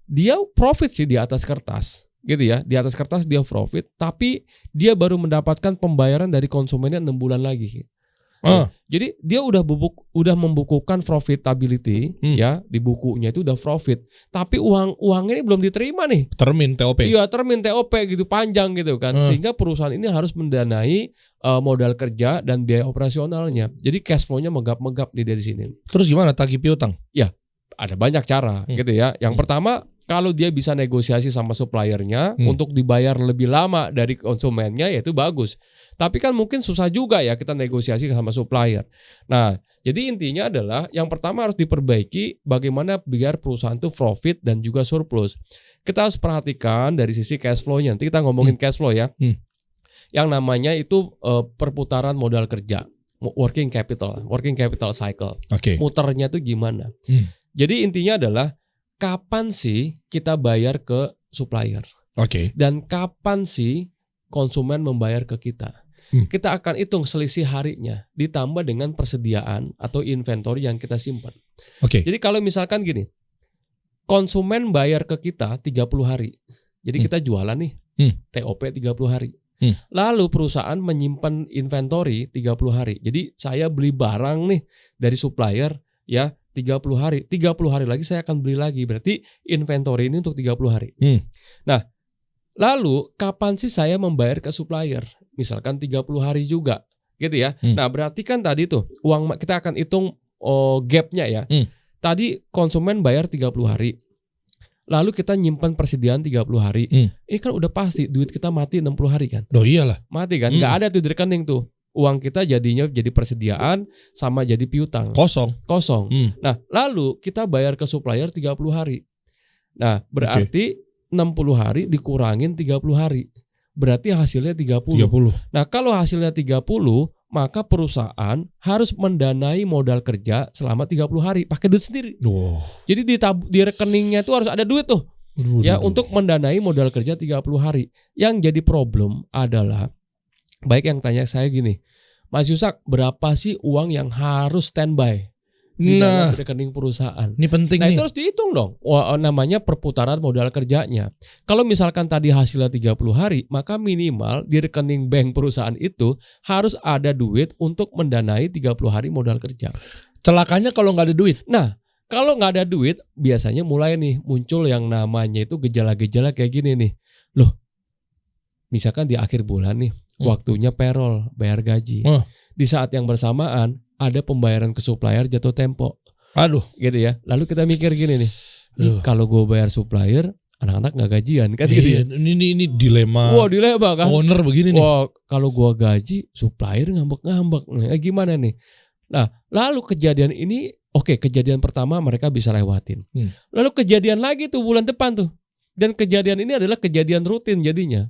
dia profit sih di atas kertas. Gitu ya, di atas kertas dia profit, tapi dia baru mendapatkan pembayaran dari konsumennya 6 bulan lagi. Jadi dia udah membukukan profitability ya, di bukunya itu udah profit, tapi uangnya ini belum diterima nih. Termin TOP. Iya, termin TOP gitu, panjang gitu kan. Sehingga perusahaan ini harus mendanai modal kerja dan biaya operasionalnya. Jadi cash flow-nya megap-megap nih dari sini. Terus gimana tagih piutang? Ya, ada banyak cara gitu ya. Yang pertama, kalau dia bisa negosiasi sama suppliernya untuk dibayar lebih lama dari konsumennya, ya itu bagus. Tapi kan mungkin susah juga ya kita negosiasi sama supplier. Nah, jadi intinya adalah yang pertama harus diperbaiki bagaimana biar perusahaan itu profit dan juga surplus. Kita harus perhatikan dari sisi cash flow-nya. Nanti kita ngomongin cash flow ya. Yang namanya itu perputaran modal kerja, working capital cycle. Muternya tuh gimana? Jadi intinya adalah kapan sih kita bayar ke supplier? Dan kapan sih konsumen membayar ke kita? Kita akan hitung selisih harinya ditambah dengan persediaan atau inventory yang kita simpan. Jadi kalau misalkan gini, konsumen bayar ke kita 30 hari. Jadi kita jualan nih, TOP 30 hari. Lalu perusahaan menyimpan inventory 30 hari. Jadi saya beli barang nih dari supplier ya 30 hari. 30 hari lagi saya akan beli lagi. Berarti inventory ini untuk 30 hari. Nah, lalu kapan sih saya membayar ke supplier? Misalkan 30 hari juga, gitu ya. Nah, berarti kan tadi tuh uang kita akan hitung gapnya ya. Tadi konsumen bayar 30 hari. Lalu kita nyimpan persediaan 30 hari. Ini kan udah pasti duit kita mati 60 hari kan? Oh iyalah. Mati kan? Nggak ada tuh di rekening tuh. Uang kita jadinya jadi persediaan sama jadi piutang. Kosong. Nah, lalu kita bayar ke supplier 30 hari. Nah, berarti 60 hari dikurangin 30 hari. Berarti hasilnya 30. Nah, kalau hasilnya 30, maka perusahaan harus mendanai modal kerja selama 30 hari pakai duit sendiri. Jadi di rekeningnya itu harus ada duit tuh. Untuk mendanai modal kerja 30 hari. Yang jadi problem adalah baik yang tanya saya gini, Mas Yusak, berapa sih uang yang harus standby di dalam rekening perusahaan? Ini penting nih. Itu harus dihitung dong. Namanya perputaran modal kerjanya. Kalau misalkan tadi hasilnya 30 hari, maka minimal di rekening bank perusahaan itu harus ada duit untuk mendanai 30 hari modal kerja. Celakanya kalau nggak ada duit. Nah, kalau nggak ada duit, biasanya mulai nih muncul yang namanya itu gejala-gejala kayak gini nih. Loh, misalkan di akhir bulan nih, waktunya payroll, bayar gaji. Di saat yang bersamaan ada pembayaran ke supplier jatuh tempo. Gitu ya. Lalu kita mikir gini nih. Kalau gue bayar supplier, anak-anak nggak gajian kan gitu ya. Ini dilema. Dilema kan. Owner begini nih. Kalau gue gaji, supplier ngambek-ngambek. Nah, gimana nih? Nah, lalu kejadian ini, kejadian pertama mereka bisa lewatin. Lalu kejadian lagi tuh bulan depan tuh. Dan kejadian ini adalah kejadian rutin jadinya.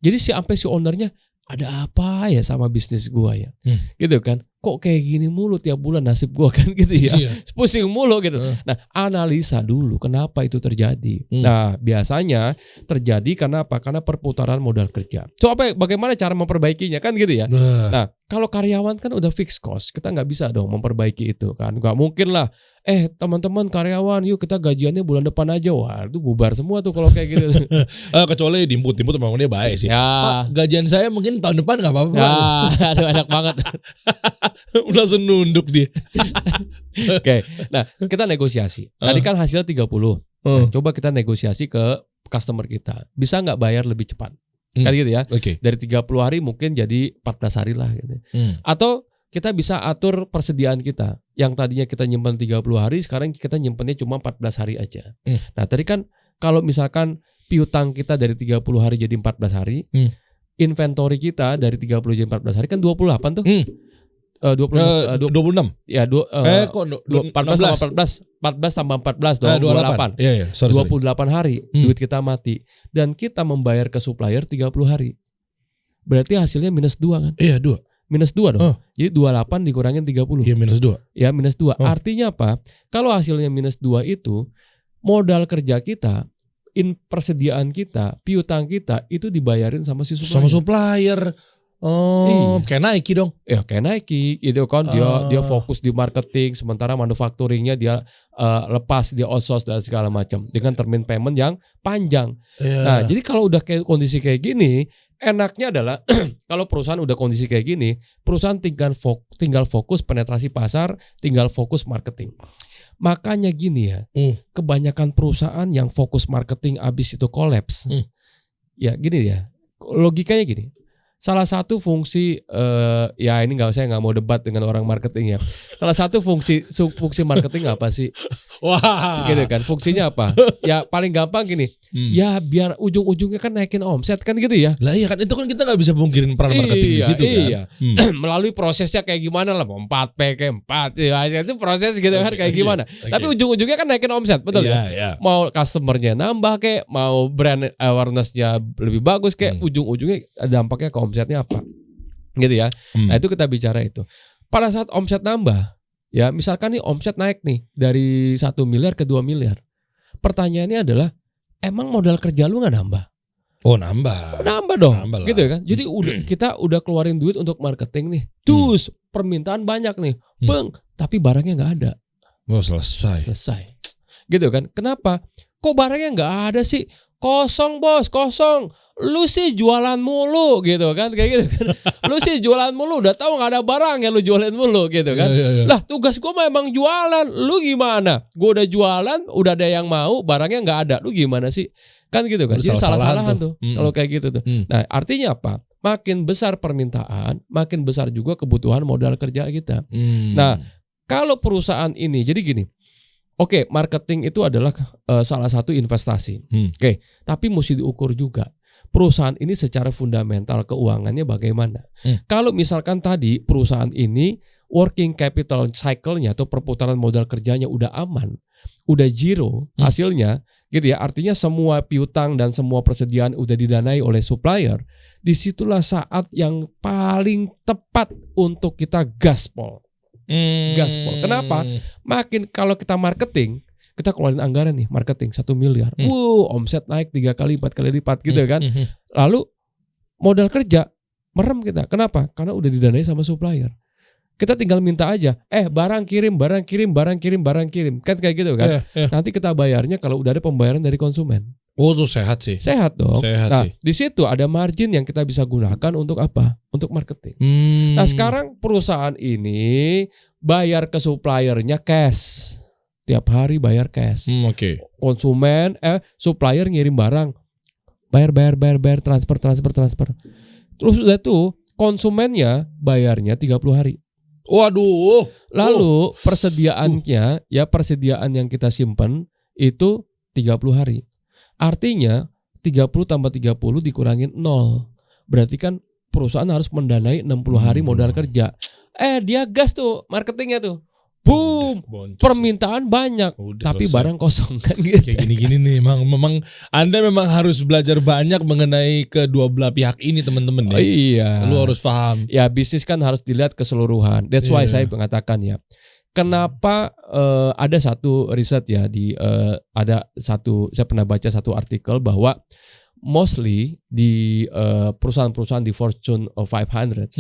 Jadi sampai si ownernya, ada apa ya sama bisnis gua ya? Gitu kan. kok kayak gini mulu tiap bulan nasib gue kan gitu ya. Pusing mulu gitu. Nah, analisa dulu kenapa itu terjadi. Nah, biasanya terjadi karena apa? Karena perputaran modal kerja. So bagaimana cara memperbaikinya kan gitu ya. Nah, kalau karyawan kan udah fixed cost, kita nggak bisa dong memperbaiki itu kan. Nggak mungkin lah. Teman-teman karyawan, yuk kita gajiannya bulan depan aja. Wah, itu bubar semua tuh kalau kayak gitu. Kecuali dimput memang dia baik sih. Ya. Pak, gajian saya mungkin tahun depan nggak apa-apa. Ya, aduh, enak banget. Langsung nunduk dia. Oke. Nah, kita negosiasi. Tadi kan hasilnya 30. Nah, coba kita negosiasi ke customer kita. Bisa nggak bayar lebih cepat? Kan gitu ya. Dari 30 hari mungkin jadi 14 hari lah gitu. Atau kita bisa atur persediaan kita. Yang tadinya kita nyimpan 30 hari, sekarang kita nyimpannya cuma 14 hari aja. Nah, tadi kan kalau misalkan piutang kita dari 30 hari jadi 14 hari, inventory kita dari 30 jadi 14 hari kan 28 tuh. 26. Ya, 14 sama 14. 14 tambah 14 dong, 28. 28 hari duit kita mati dan kita membayar ke supplier 30 hari. Berarti hasilnya minus 2 kan? Iya, 2. Minus 2 dong. Jadi 28 dikurangin 30. Iya, minus 2. Ya, minus 2. Artinya apa? Kalau hasilnya minus 2 itu modal kerja kita, persediaan kita, piutang kita itu dibayarin sama si supplier. Sama supplier. Kayak Nike dong. Ya kayak Nike itu kan dia fokus di marketing, sementara manufacturingnya dia lepas, dia outsource dan segala macam dengan termin payment yang panjang. Nah, jadi kalau udah kayak kondisi kayak gini, enaknya adalah kalau perusahaan udah kondisi kayak gini, perusahaan tinggal fokus penetrasi pasar, tinggal fokus marketing. Makanya gini ya, kebanyakan perusahaan yang fokus marketing abis itu kolaps. Ya gini ya, logikanya gini. Salah satu fungsi ya ini saya nggak mau debat dengan orang marketing ya. Salah satu fungsi marketing apa sih? Wah, gitu kan. Fungsinya apa? Ya paling gampang gini. Ya biar ujung-ujungnya kan naikin omset kan gitu ya. Lah iya kan itu kan kita nggak bisa pungkirin peran marketing di situ kan. Iya. Melalui prosesnya kayak gimana lah, 4P ke 4 ya itu proses gitu kan kayak gimana. Tapi ujung-ujungnya kan naikin omset, betul ya? Mau customernya nambah kayak, mau brand awareness-nya lebih bagus kayak, ujung-ujungnya dampaknya ke omsetnya apa gitu ya. Nah itu kita bicara itu. Pada saat omset nambah, ya misalkan nih omset naik nih dari 1 miliar ke 2 miliar. Pertanyaannya adalah, emang modal kerja lu gak nambah? Oh nambah dong, nambah gitu ya kan. Jadi kita udah keluarin duit untuk marketing nih. Terus permintaan banyak nih, tapi barangnya gak ada. Oh selesai. Gitu kan. Kenapa? Kok barangnya gak ada sih? Kosong bos, kosong. Lu sih jualan mulu gitu kan, kayak gitu kan. Lu sih jualan mulu, udah tahu nggak ada barang ya lu jualan mulu gitu kan. Lah tugas gue memang jualan, lu gimana? Gue udah jualan, udah ada yang mau, barangnya nggak ada, lu gimana sih? Kan gitu kan. Jadi salah-salahan tuh kalau kayak gitu tuh. Nah artinya apa? Makin besar permintaan, makin besar juga kebutuhan modal kerja kita. Nah kalau perusahaan ini, jadi gini. Oke, marketing itu adalah salah satu investasi. Oke, tapi mesti diukur juga. Perusahaan ini secara fundamental keuangannya bagaimana? Kalau misalkan tadi perusahaan ini working capital cycle-nya atau perputaran modal kerjanya udah aman, udah zero hasilnya, gitu ya. Artinya semua piutang dan semua persediaan udah didanai oleh supplier. Disitulah saat yang paling tepat untuk kita gaspol. Gaspol. Kenapa? Makin kalau kita marketing, kita keluarin anggaran nih marketing 1 miliar. Omset naik 3 kali 4 kali lipat gitu kan. Lalu modal kerja merem kita. Kenapa? Karena udah didanai sama supplier. Kita tinggal minta aja, barang kirim. Kan kayak gitu kan. Nanti kita bayarnya kalau udah ada pembayaran dari konsumen. Oh, tuh sehat sih. Sehat dong. Nah, di situ ada margin yang kita bisa gunakan untuk apa? Untuk marketing. Nah, sekarang perusahaan ini bayar ke suppliernya cash. Tiap hari bayar cash. Konsumen, supplier ngirim barang. Bayar, transfer. Terus udah tuh konsumennya bayarnya 30 hari. Waduh. Lalu persediaannya, persediaan yang kita simpan itu 30 hari. Artinya 30 tambah 30 dikurangin 0. Berarti kan perusahaan harus mendanai 60 hari modal kerja. Dia gas tuh marketingnya tuh. boom, permintaan banyak, tapi selesai. Barang kosong kan gitu. Kayak gini-gini nih, memang Anda memang harus belajar banyak mengenai kedua belah pihak ini teman-teman ya. Iya. Lu harus paham. Ya bisnis kan harus dilihat keseluruhan. That's why saya mengatakan ya. Kenapa ada satu riset ya saya pernah baca satu artikel bahwa mostly di perusahaan-perusahaan di Fortune 500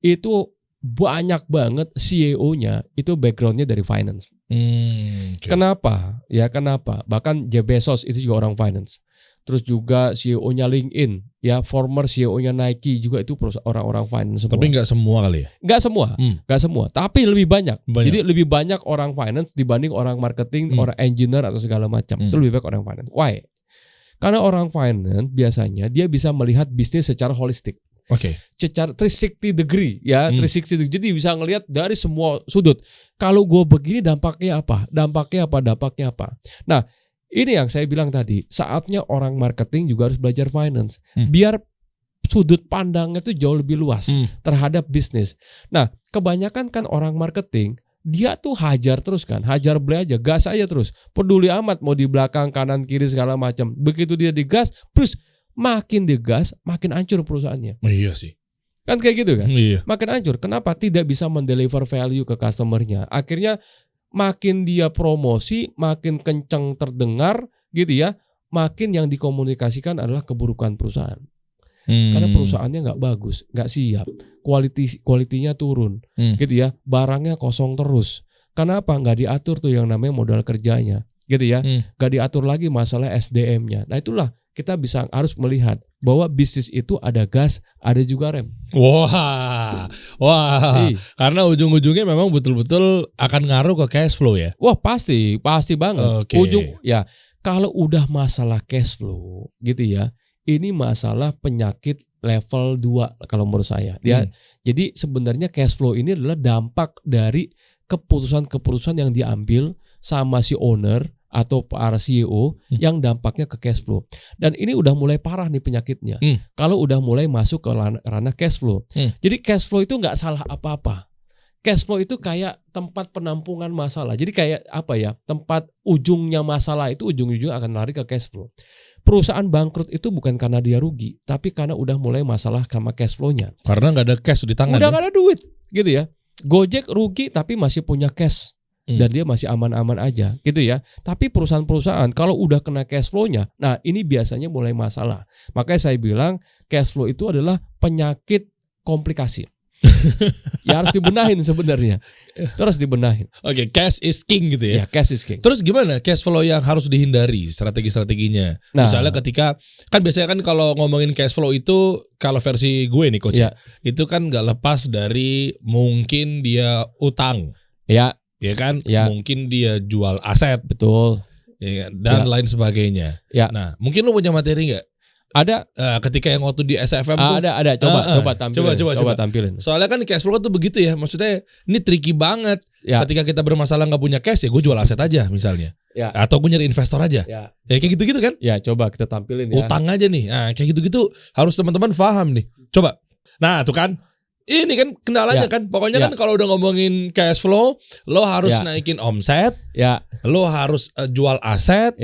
itu banyak banget CEO-nya itu background-nya dari finance. Okay. Kenapa? Ya kenapa? Bahkan Jeff Bezos itu juga orang finance. Terus juga CEO-nya LinkedIn, ya former CEO-nya Nike juga itu orang-orang finance semua. Tapi nggak semua kali ya? Nggak semua. Tapi lebih banyak. Jadi lebih banyak orang finance dibanding orang marketing, orang engineer atau segala macam. Itu lebih banyak orang finance. Why? Karena orang finance biasanya dia bisa melihat bisnis secara holistik. Oke. Secara 360 degree ya, 360 degree. Jadi bisa ngelihat dari semua sudut. Kalau gue begini dampaknya apa? Dampaknya apa? Nah, ini yang saya bilang tadi, saatnya orang marketing juga harus belajar finance. Biar sudut pandangnya itu jauh lebih luas terhadap bisnis. Nah, kebanyakan kan orang marketing dia tuh hajar terus kan, hajar beli aja, gas aja terus. Peduli amat mau di belakang, kanan, kiri segala macam. Begitu dia digas, terus makin digas, makin hancur perusahaannya. Iya sih. Kan kayak gitu kan? Iya. Makin hancur. Kenapa? Tidak bisa mendeliver value ke customernya. Akhirnya makin dia promosi, makin kencang terdengar gitu ya, makin yang dikomunikasikan adalah keburukan perusahaan. Karena perusahaannya nggak bagus, nggak siap, kualitinya turun, gitu ya, barangnya kosong terus. Kenapa? Nggak diatur tuh yang namanya modal kerjanya, gitu ya, nggak diatur lagi masalah SDM-nya. Nah itulah kita harus melihat bahwa bisnis itu ada gas, ada juga rem. Wah. Karena ujung-ujungnya memang betul-betul akan ngaruh ke cash flow ya. Wah pasti banget. Okay. Kalau udah masalah cash flow, gitu ya, ini masalah penyakit level 2 kalau menurut saya. Jadi sebenarnya cash flow ini adalah dampak dari keputusan-keputusan yang diambil sama si owner atau para CEO yang dampaknya ke cash flow. Dan ini udah mulai parah nih penyakitnya. Kalau udah mulai masuk ke ranah cash flow. Jadi cash flow itu nggak salah apa-apa. Cash flow itu kayak tempat penampungan masalah. Jadi kayak apa ya? Tempat ujungnya masalah itu ujung-ujungnya akan lari ke cash flow. Perusahaan bangkrut itu bukan karena dia rugi, tapi karena udah mulai masalah sama cash flow-nya. Karena nggak ada cash di tangan. Udah nggak ada duit, gitu ya. Gojek rugi tapi masih punya cash. Dan dia masih aman-aman aja gitu ya. Tapi perusahaan-perusahaan kalau udah kena cash flow-nya, nah ini biasanya mulai masalah. Makanya saya bilang cash flow itu adalah penyakit komplikasi. Ya harus dibenahin sebenarnya. Terus dibenahin. Oke, cash is king gitu ya. Ya, cash is king. Terus gimana cash flow yang harus dihindari, strategi-strateginya? Nah, misalnya ketika kan biasanya kan kalau ngomongin cash flow itu kalau versi gue nih coach, itu kan nggak lepas dari mungkin dia utang. Ya kan, mungkin dia jual aset, betul, ya, dan lain sebagainya. Nah, mungkin lu punya materi nggak? Ada. Ketika yang waktu di SFM tuh. Ada. Coba tampilin. Soalnya kan cash flow tuh begitu ya. Maksudnya ini tricky banget. Ketika kita bermasalah nggak punya cash ya, gue jual aset aja misalnya. Atau gue nyari investor aja. Ya kayak gitu-gitu kan? Ya coba kita tampilin ya. Utang aja nih. Nah kayak gitu-gitu harus teman-teman paham nih. Coba. Nah tuh kan. Ini kan kendalanya kan. Pokoknya kan kalau udah ngomongin cash flow, lo harus naikin omset, lo harus jual aset,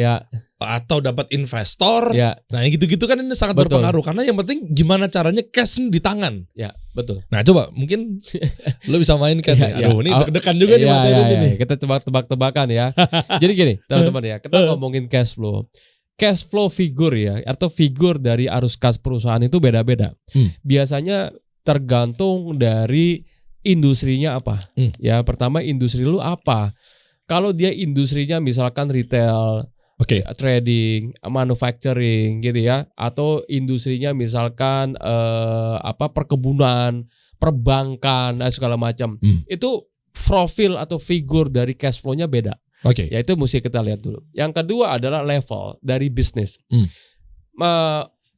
atau dapat investor. Nah gitu-gitu kan ini sangat berpengaruh. Karena yang penting gimana caranya cash di tangan. Ya betul. Nah coba mungkin lo bisa mainkan. Aduh ini deg-degan juga nih materi ini. Kita tebak-tebakan ya. Jadi gini teman-teman ya, kita ngomongin cash flow. Cash flow figure ya, atau figur dari arus kas perusahaan itu beda-beda. Biasanya tergantung dari industrinya apa. Ya pertama industri lu apa. Kalau dia industrinya misalkan retail, trading, manufacturing gitu ya, atau industrinya misalkan perkebunan, perbankan, segala macam. Itu profil atau figur dari cash flow-nya beda. Ya itu mesti kita lihat dulu. Yang kedua adalah level dari bisnis.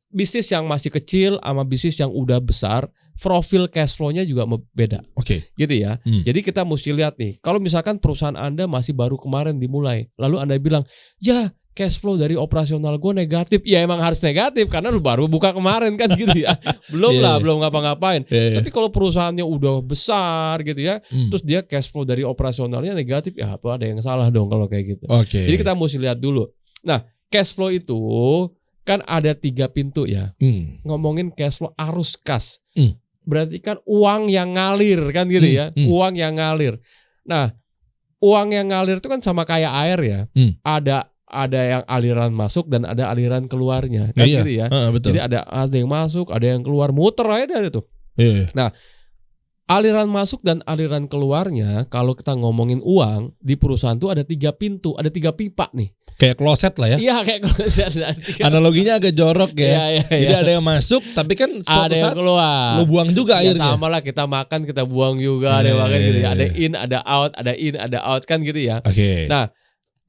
Bisnis yang masih kecil sama bisnis yang udah besar, profil cash flow-nya juga beda. Gitu ya. Jadi kita mesti lihat nih, kalau misalkan perusahaan Anda masih baru kemarin dimulai, lalu Anda bilang, "Ya, cash flow dari operasional gue negatif. Ya emang harus negatif karena lu baru buka kemarin kan gitu ya. Belum belum ngapa-ngapain. Tapi kalau perusahaannya udah besar gitu ya, terus dia cash flow dari operasionalnya negatif, ya apa ada yang salah dong kalau kayak gitu. Jadi kita mesti lihat dulu. Nah, cash flow itu kan ada 3 pintu ya. Ngomongin cash flow arus kas. Berarti kan uang yang ngalir kan gitu ya. Uang yang ngalir. Nah, uang yang ngalir itu kan sama kayak air ya. Ada yang aliran masuk dan ada aliran keluarnya kan gitu ya. Betul. Jadi ada yang masuk, ada yang keluar, muter aja dari itu. Nah, aliran masuk dan aliran keluarnya kalau kita ngomongin uang di perusahaan tuh ada 3 pintu, ada 3 pipa nih. Kayak kloset lah ya. Iya, kayak kloset. Analoginya agak jorok ya. Jadi ada yang masuk tapi kan ada yang keluar. Lu buang juga airnya. Sama lah, kita makan kita buang juga, ada yang makan gitu. Ada in, ada out, ada in, ada out kan gitu ya. Nah,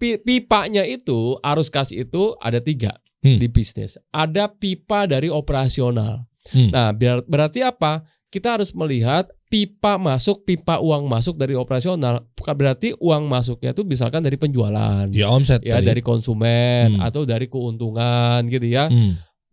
pipanya itu, arus kas itu ada 3 di bisnis. Ada pipa dari operasional. Nah, berarti apa? Kita harus melihat pipa masuk, pipa uang masuk dari operasional. Berarti uang masuknya itu misalkan dari penjualan, ya omset, ya dari konsumen atau dari keuntungan gitu ya.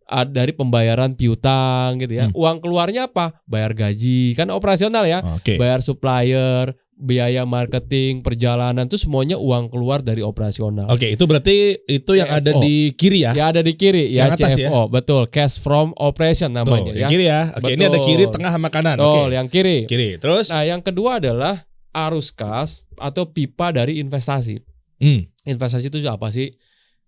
Dari pembayaran piutang gitu ya. Uang keluarnya apa? Bayar gaji, kan operasional ya. Bayar supplier, biaya marketing, perjalanan, itu semuanya uang keluar dari operasional. Itu berarti itu yang CFO. Ada di kiri ya? Ya ada di kiri, ya atas CFO, ya? Betul, cash from operation namanya. Yang kiri ya. Ini ada kiri, tengah sama kanan. Betul, yang kiri. Kiri. Terus? Nah, yang kedua adalah arus kas atau pipa dari investasi. Investasi itu apa sih?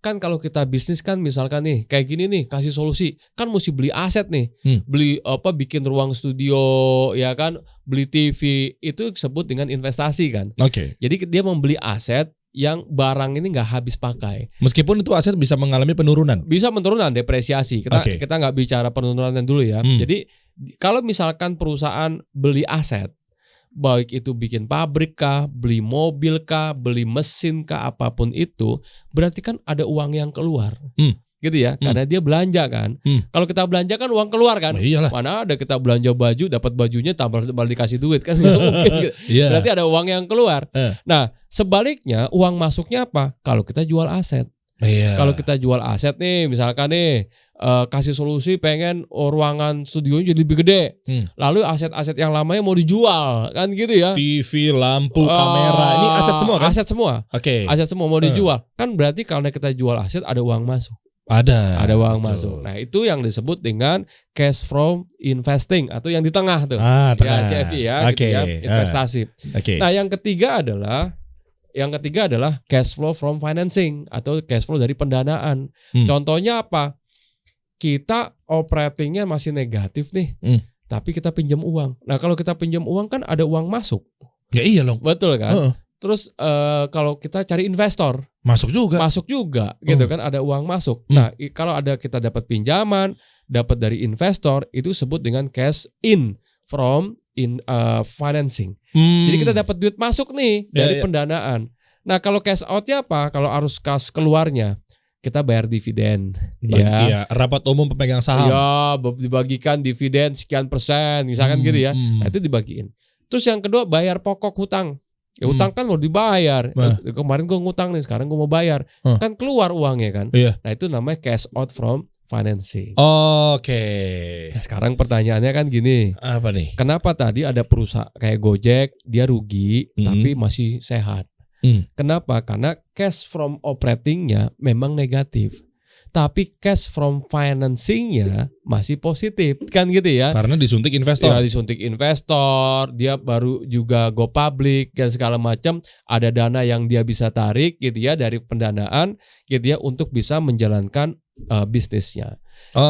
Kan kalau kita bisnis kan misalkan nih kayak gini nih, kasih solusi kan mesti beli aset nih, beli bikin ruang studio ya kan, beli TV, itu disebut dengan investasi kan. Jadi dia membeli aset yang barang ini nggak habis pakai. Meskipun itu aset bisa mengalami penurunan. Bisa penurunan, depresiasi. Kita nggak bicara penurunan dulu ya. Jadi kalau misalkan perusahaan beli aset, baik itu bikin pabrik kah, beli mobil kah, beli mesin kah, apapun itu, berarti kan ada uang yang keluar. Gitu ya, karena dia belanja kan. Kalau kita belanja kan uang keluar kan. Mana ada kita belanja baju, dapat bajunya tambah dikasih duit kan, nggak mungkin gitu. Berarti ada uang yang keluar. Nah, sebaliknya uang masuknya apa? Kalau kita jual aset. Kalau kita jual aset nih, misalkan nih kasih solusi pengen ruangan studionya jadi lebih gede, lalu aset-aset yang lamanya mau dijual kan gitu ya. TV, lampu, kamera, ini aset semua kan? Aset semua. Aset semua mau dijual. Kan berarti karena kita jual aset ada uang masuk. Ada uang masuk. Nah, itu yang disebut dengan cash from investing atau yang di tengah tuh. Ya CFI ya, gitu ya, investasi. Nah, yang ketiga adalah cash flow from financing atau cash flow dari pendanaan. Contohnya apa? Kita operatingnya masih negatif nih, tapi kita pinjam uang. Nah, kalau kita pinjam uang kan ada uang masuk. Ya iya loh. Betul kan? Terus kalau kita cari investor, masuk juga, gitu kan, ada uang masuk. Nah, kalau kita dapat pinjaman, dapat dari investor, itu disebut dengan cash in from financing. Jadi kita dapat duit masuk nih dari pendanaan. Nah, kalau cash outnya apa? Kalau arus kas keluarnya, kita bayar dividen. Rapat umum pemegang saham. Ya, dibagikan dividen sekian persen, misalkan gitu ya. Nah, itu dibagiin. Terus yang kedua bayar pokok hutang. Ya, hutang kan mau dibayar. Kemarin gue ngutang nih, sekarang gue mau bayar. Kan keluar uangnya kan. Nah, itu namanya cash out from financing. Nah, sekarang pertanyaannya kan gini. Apa nih? Kenapa tadi ada perusahaan kayak Gojek dia rugi tapi masih sehat? Kenapa? Karena cash from operatingnya memang negatif, tapi cash from financingnya masih positif kan gitu ya. Karena disuntik investor. Ya, disuntik investor, dia baru juga go public dan segala macam, ada dana yang dia bisa tarik gitu ya dari pendanaan gitu ya untuk bisa menjalankan bisnisnya.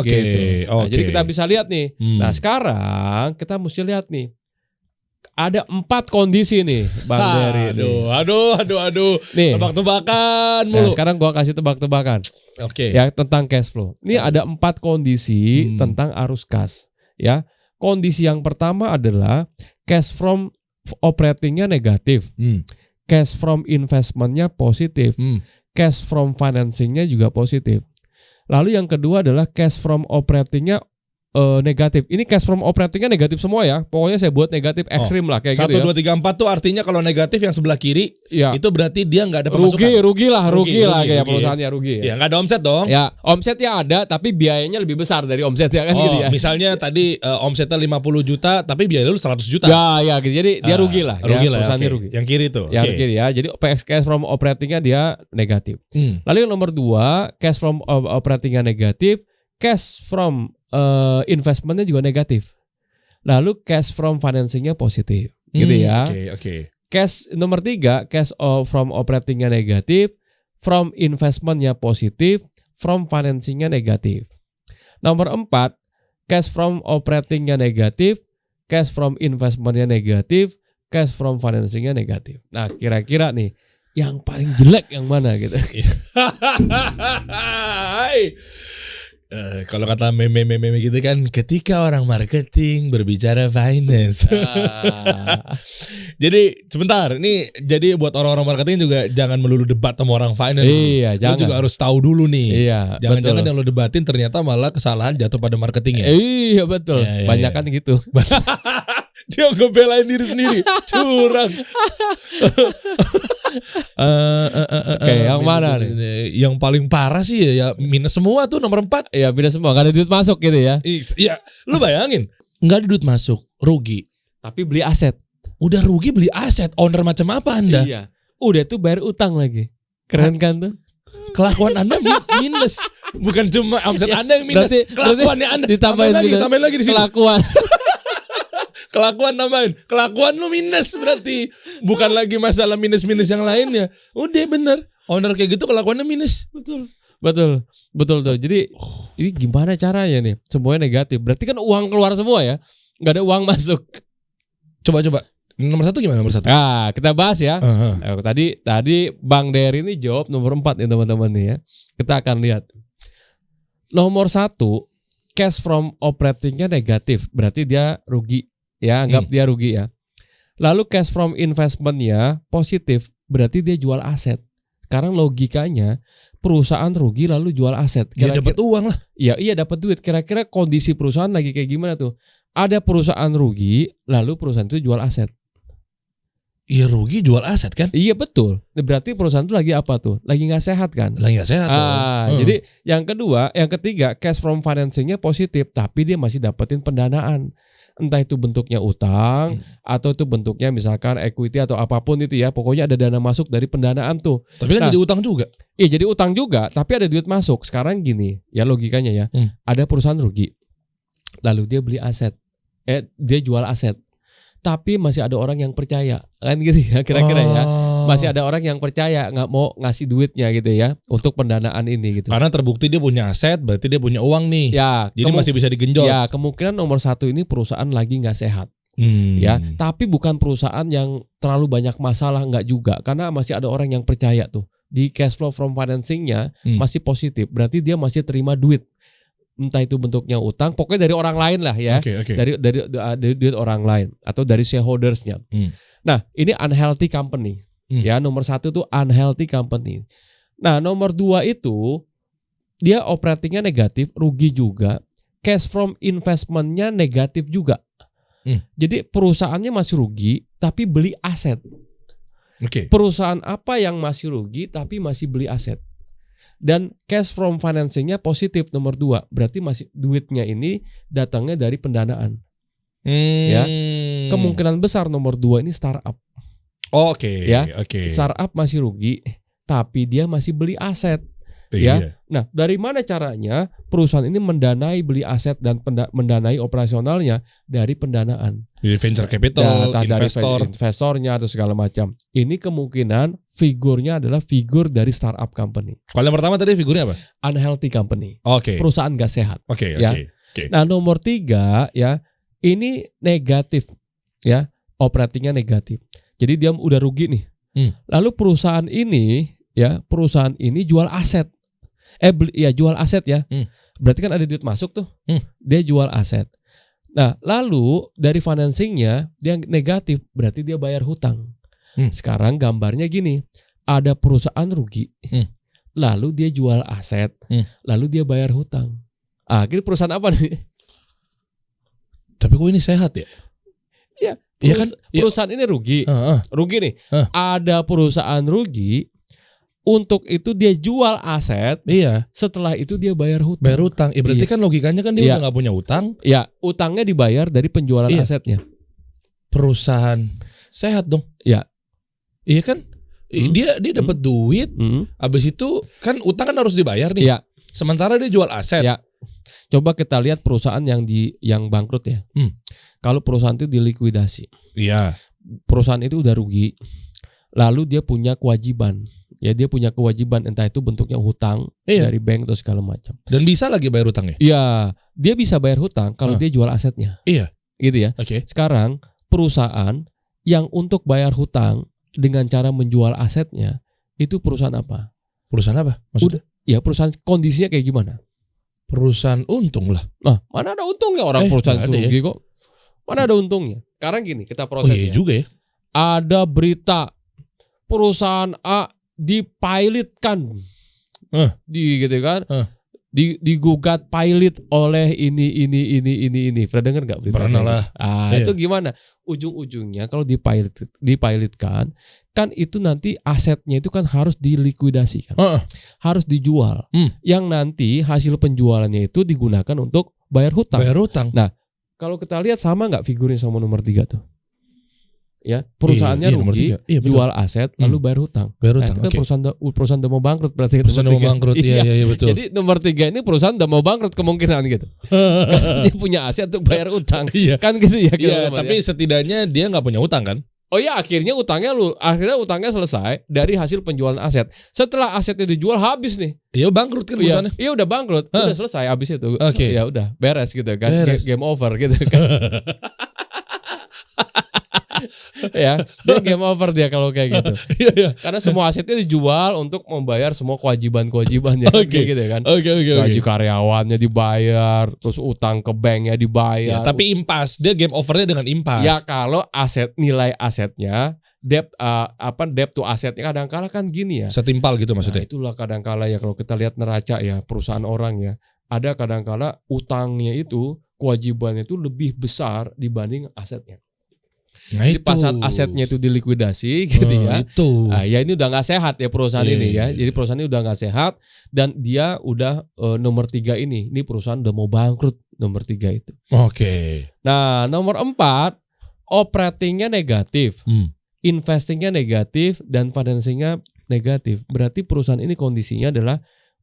Gitu. Nah, jadi kita bisa lihat nih. Nah, sekarang kita mesti lihat nih. Ada 4 kondisi nih, Bang Dery. Aduh. Nih, tebak-tebakan mulu. Nah, sekarang gua kasih tebak-tebakan. Ya, tentang cash flow. Ini ada 4 kondisi tentang arus kas. Ya, kondisi yang pertama adalah cash from operatingnya negatif, cash from investmentnya positif, cash from financingnya juga positif. Lalu yang kedua adalah cash from operatingnya negatif. Ini cash from operatingnya negatif semua ya. Pokoknya saya buat negatif ekstrim lah kayak 1, gitu ya. 1, 2, 3, 4 tuh artinya kalau negatif yang sebelah kiri ya. Itu berarti dia nggak ada pemasukan. Rugi lah kayak perusahaannya rugi. Ya nggak ada omset dong. Ya omsetnya ada tapi biayanya lebih besar dari omset ya kan gitu ya. Misalnya tadi omsetnya 50 juta tapi biaya lu 100 juta. Ya gitu. Jadi dia rugi lah. Perusahaannya rugi. Yang kiri tuh. Yang kiri ya. Jadi cash from operatingnya dia negatif. Lalu yang nomor 2 cash from operatingnya negatif, cash from investmentnya juga negatif. Lalu cash from financingnya positif, gitu ya. Oke. Cash nomor 3, cash from operatingnya negatif, from investmentnya positif, from financingnya negatif. Nomor 4, cash from operatingnya negatif, cash from investmentnya negatif, cash from financingnya negatif. Nah, kira-kira nih yang paling jelek yang mana gitu? Kalau kata meme gitu kan, ketika orang marketing berbicara finance. Jadi sebentar, ini jadi buat orang-orang marketing juga jangan melulu debat sama orang finance. Iya, jangan. Lu juga harus tahu dulu nih. Iya, jangan-jangan yang lu debatin ternyata malah kesalahan jatuh pada marketingnya. Iya betul. Banyak kan gitu. Dia ngebelain diri sendiri, curang. Oke, yang mana nih? Yang paling parah sih ya minus semua tuh nomor 4. Ya minus semua, gak ada duit masuk gitu ya. Iya, lu bayangin, nggak ada duit masuk, rugi. Tapi beli aset. Udah rugi beli aset, owner macam apa Anda? Iya. Udah tuh bayar utang lagi. Keren kan tuh? Kelakuan Anda minus, bukan cuma omset Anda yang minus. Kelakuannya Anda ditambahin lagi di sini. Kelakuan tambahin. Kelakuan lu minus berarti. Bukan lagi masalah minus-minus yang lainnya. Udah bener. Owner kayak gitu kelakuannya minus. Betul tuh. Jadi ini gimana caranya nih? Semuanya negatif. Berarti kan uang keluar semua ya. Gak ada uang masuk. Coba. Nomor 1 gimana nomor 1? Nah, kita bahas ya. Tadi Bang Dery ini jawab nomor 4 nih teman-teman nih ya. Kita akan lihat. Nomor 1, cash from operatingnya negatif. Berarti dia rugi. Ya, anggap dia rugi ya. Lalu cash from investmentnya positif, berarti dia jual aset. Sekarang logikanya perusahaan rugi lalu jual aset. Dia dapat uang lah. Iya dapat duit. Kira-kira kondisi perusahaan lagi kayak gimana tuh? Ada perusahaan rugi, lalu perusahaan itu jual aset. Iya rugi jual aset kan? Iya betul. Berarti perusahaan itu lagi apa tuh? Lagi nggak sehat kan? Lagi nggak sehat. Jadi yang ketiga cash from financingnya positif, tapi dia masih dapetin pendanaan. Entah itu bentuknya utang atau itu bentuknya misalkan equity atau apapun itu ya. Pokoknya ada dana masuk dari pendanaan tuh. Tapi kan jadi utang juga. Iya jadi utang juga, tapi ada duit masuk. Sekarang gini ya logikanya ya. Ada perusahaan rugi, lalu dia beli aset, dia jual aset. Tapi masih ada orang yang percaya kan gitu ya kira-kira ya. Masih ada orang yang percaya nggak mau ngasih duitnya gitu ya untuk pendanaan ini gitu. Karena terbukti dia punya aset, berarti dia punya uang nih. Ya, jadi masih bisa digenjot. Ya kemungkinan nomor 1 ini perusahaan lagi nggak sehat. Ya, tapi bukan perusahaan yang terlalu banyak masalah, nggak juga. Karena masih ada orang yang percaya tuh di cash flow from financingnya masih positif. Berarti dia masih terima duit. Entah itu bentuknya utang, pokoknya dari orang lain lah ya. Dari duit orang lain atau dari shareholdersnya. Nah, ini unhealthy company. Ya, nomor 1 tuh unhealthy company. Nah, nomor 2 itu dia operatingnya negatif, rugi juga. Cash from investmentnya negatif juga. Jadi perusahaannya masih rugi, tapi beli aset. Perusahaan apa yang masih rugi tapi masih beli aset? Dan cash from financingnya positif nomor 2. Berarti masih duitnya ini datangnya dari pendanaan. Ya, kemungkinan besar nomor 2 ini startup. Startup masih rugi, tapi dia masih beli aset. Ya, nah dari mana caranya perusahaan ini mendanai beli aset dan mendanai operasionalnya? Dari pendanaan. Dari venture capital, investornya atau segala macam. Ini kemungkinan figurnya adalah figur dari startup company. Kalau yang pertama tadi figurnya apa? Unhealthy company. Perusahaan gak sehat. Nah nomor 3 ya, ini negatif ya, operatingnya negatif. Jadi dia udah rugi nih. Lalu perusahaan ini jual aset. Jual aset ya. Berarti kan ada duit masuk tuh. Dia jual aset. Nah, lalu dari financingnya dia negatif, berarti dia bayar hutang. Sekarang gambarnya gini, ada perusahaan rugi, lalu dia jual aset, lalu dia bayar hutang. Akhirnya perusahaan apa nih? Tapi kok ini sehat ya? Ya, perusahaan ini rugi. Rugi nih. Ada perusahaan rugi, untuk itu dia jual aset. Iya. Setelah itu dia bayar hutang. Bayar hutang. Berarti kan logikanya kan dia udah nggak punya hutang. Ya, utangnya dibayar dari penjualan asetnya. Perusahaan sehat dong. Ya. Iya kan? Dia dapat duit. Habis itu kan utang kan harus dibayar nih. Ya. Sementara dia jual aset. Ya. Coba kita lihat perusahaan yang bangkrut ya. Kalau perusahaan itu dilikuidasi. Iya. Perusahaan itu udah rugi. Lalu dia punya kewajiban. Ya, dia punya kewajiban, entah itu bentuknya hutang dari bank atau segala macam. Dan bisa lagi bayar hutangnya? Iya, dia bisa bayar hutang kalau dia jual asetnya. Iya. Gitu ya. Oke. Sekarang perusahaan yang untuk bayar hutang dengan cara menjual asetnya, itu perusahaan apa? Perusahaan apa? Maksudnya? Ya, perusahaan kondisinya kayak gimana? Perusahaan untung lah. Nah, mana ada untungnya orang perusahaan itu rugi kok. Mana ada untungnya? Sekarang gini, kita prosesnya. Iya juga ya. Ada berita perusahaan A dipilotkan, gitu kan, digugat pilot oleh ini. Pernah dengar nggak berita? Pernah lah. Itu gimana? Ujung-ujungnya kalau dipilotkan, kan itu nanti asetnya itu kan harus dilikuidasi, kan? Harus dijual. Yang nanti hasil penjualannya itu digunakan untuk bayar hutang. Nah, kalau kita lihat sama nggak figurnya sama nomor 3 tuh? Ya, perusahaannya rugi, jual aset, lalu bayar hutang. Nah, itu kan perusahaan udah mau bangkrut berarti. Perusahaan udah mau bangkrut, iya betul. Jadi nomor 3 ini perusahaan udah mau bangkrut kemungkinan gitu. Dia punya aset untuk bayar hutang, kan gitu ya. Iya, tapi setidaknya dia nggak punya hutang kan? Oh iya, akhirnya utangnya selesai dari hasil penjualan aset. Setelah asetnya dijual habis nih. Iya bangkrut kan perusahaannya? Iya udah bangkrut, udah selesai habis itu. Oke. Ya udah beres gitu kan, game over gitu kan. Ya, dia game over dia kalau kayak gitu. Karena semua asetnya dijual untuk membayar semua kewajiban-kewajibannya, gitu kan. Gaji karyawannya dibayar, terus utang ke banknya dibayar. Tapi impas, dia game overnya dengan impas. Ya kalau nilai asetnya, debt to asetnya kadang-kala kan gini ya. Setimpal gitu maksudnya. Nah, itulah kadang-kala ya kalau kita lihat neraca ya perusahaan orang ya, ada kadang-kala utangnya itu kewajibannya itu lebih besar dibanding asetnya. Nah, jadi pas saat asetnya itu dilikuidasi gitu ya. Nah, ya ini udah nggak sehat ya perusahaan ini ya. Jadi perusahaan ini udah nggak sehat dan dia udah nomor 3 ini. Ini perusahaan udah mau bangkrut nomor 3 itu. Oke. Nah, nomor 4 operatingnya negatif, investingnya negatif dan financingnya negatif. Berarti perusahaan ini kondisinya adalah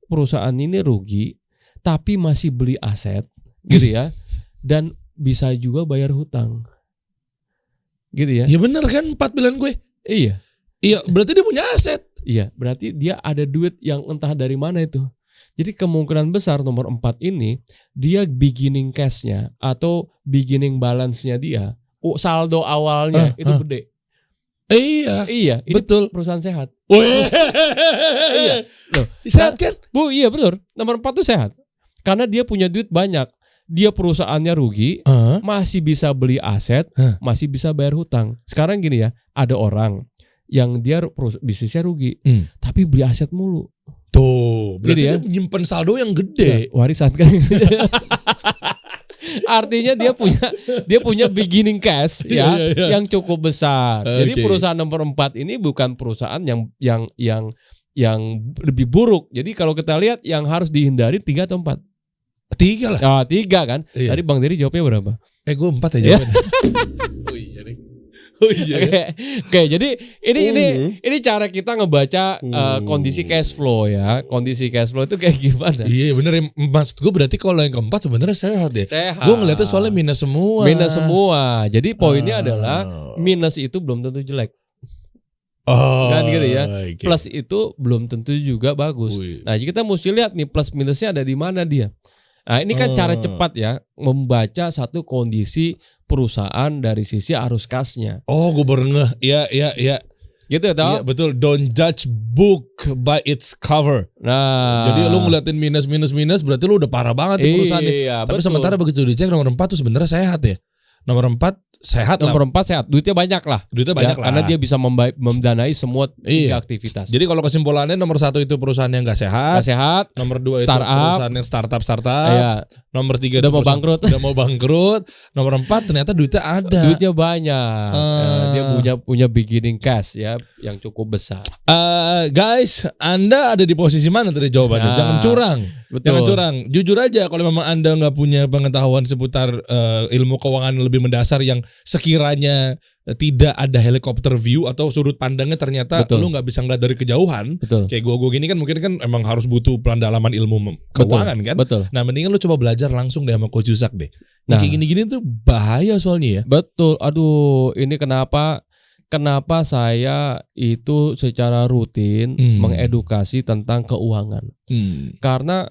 perusahaan ini rugi tapi masih beli aset gitu ya. Dan bisa juga bayar hutang. Gitu ya. Ya bener kan 4 pilihan gue. Iya. Iya, berarti dia punya aset. Iya, berarti dia ada duit yang entah dari mana itu. Jadi kemungkinan besar nomor 4 ini dia beginning cash-nya atau beginning balance-nya dia, saldo awalnya itu gede. Iya, betul. Perusahaan sehat. Iya. Loh, sehat kan? Bu, iya betul. Nomor 4 tuh sehat. Karena dia punya duit banyak. Dia perusahaannya rugi, masih bisa beli aset, masih bisa bayar hutang. Sekarang gini ya, ada orang yang dia bisnisnya rugi, tapi beli aset mulu. Tuh, berarti dia menyimpan saldo yang gede. Ya, warisan kan. Artinya dia punya beginning cash ya, yang cukup besar. Jadi perusahaan nomor 4 ini bukan perusahaan yang lebih buruk. Jadi kalau kita lihat yang harus dihindari 3 atau 4. 3 lah. 3 kan? Iya. Tadi Bang Dery jawabnya berapa? Gue 4 ya jawabnya. Oke, jadi ini cara kita ngebaca kondisi cash flow ya. Kondisi cash flow itu kayak gimana? Iya bener. Maksud gue berarti kalau yang keempat sebenarnya sehat deh. Sehat. Gue ngeliatnya soalnya minus semua. Jadi poinnya adalah minus itu belum tentu jelek. Kan gitu ya. Plus itu belum tentu juga bagus. Nah, kita mesti lihat nih plus minusnya ada di mana dia. Nah, ini kan cara cepat ya membaca satu kondisi perusahaan dari sisi arus kasnya. Oh, gue baru ngeh. Iya. Gitu tau? Iya, betul. Don't judge book by its cover. Nah, jadi lu ngeliatin minus berarti lu udah parah banget di perusahaan. Tapi betul. Sementara begitu dicek nomor 4 tuh sebenarnya sehat ya. Nomor 4 sehat lah. Nomor 4 sehat, duitnya banyak lah. Karena dia bisa mendanai semua tiga aktivitas. Jadi kalau kesimpulannya nomor 1 itu perusahaan yang nggak sehat. Nomor 2 itu perusahaan yang startup. Iya. Nomor 3 udah mau bangkrut. Udah mau bangkrut. Nomor 4 ternyata duitnya ada. Duitnya banyak. Dia punya beginning cash ya yang cukup besar. Guys, Anda ada di posisi mana tadi jawabannya? Jangan curang. Betul. Jangan curang. Jujur aja kalau memang Anda nggak punya pengetahuan seputar ilmu keuangan yang lebih mendasar yang sekiranya tidak ada helikopter view atau sudut pandangnya ternyata lu nggak bisa ngeliat dari kejauhan. Betul. Kayak gue gini kan mungkin kan emang harus butuh pendalaman ilmu keuangan kan. Betul. Nah mendingan lu coba belajar langsung deh sama Coach Yusak deh. Nah, kayak gini-gini tuh bahaya soalnya ya. Betul. Aduh, ini kenapa saya itu secara rutin mengedukasi tentang keuangan. Karena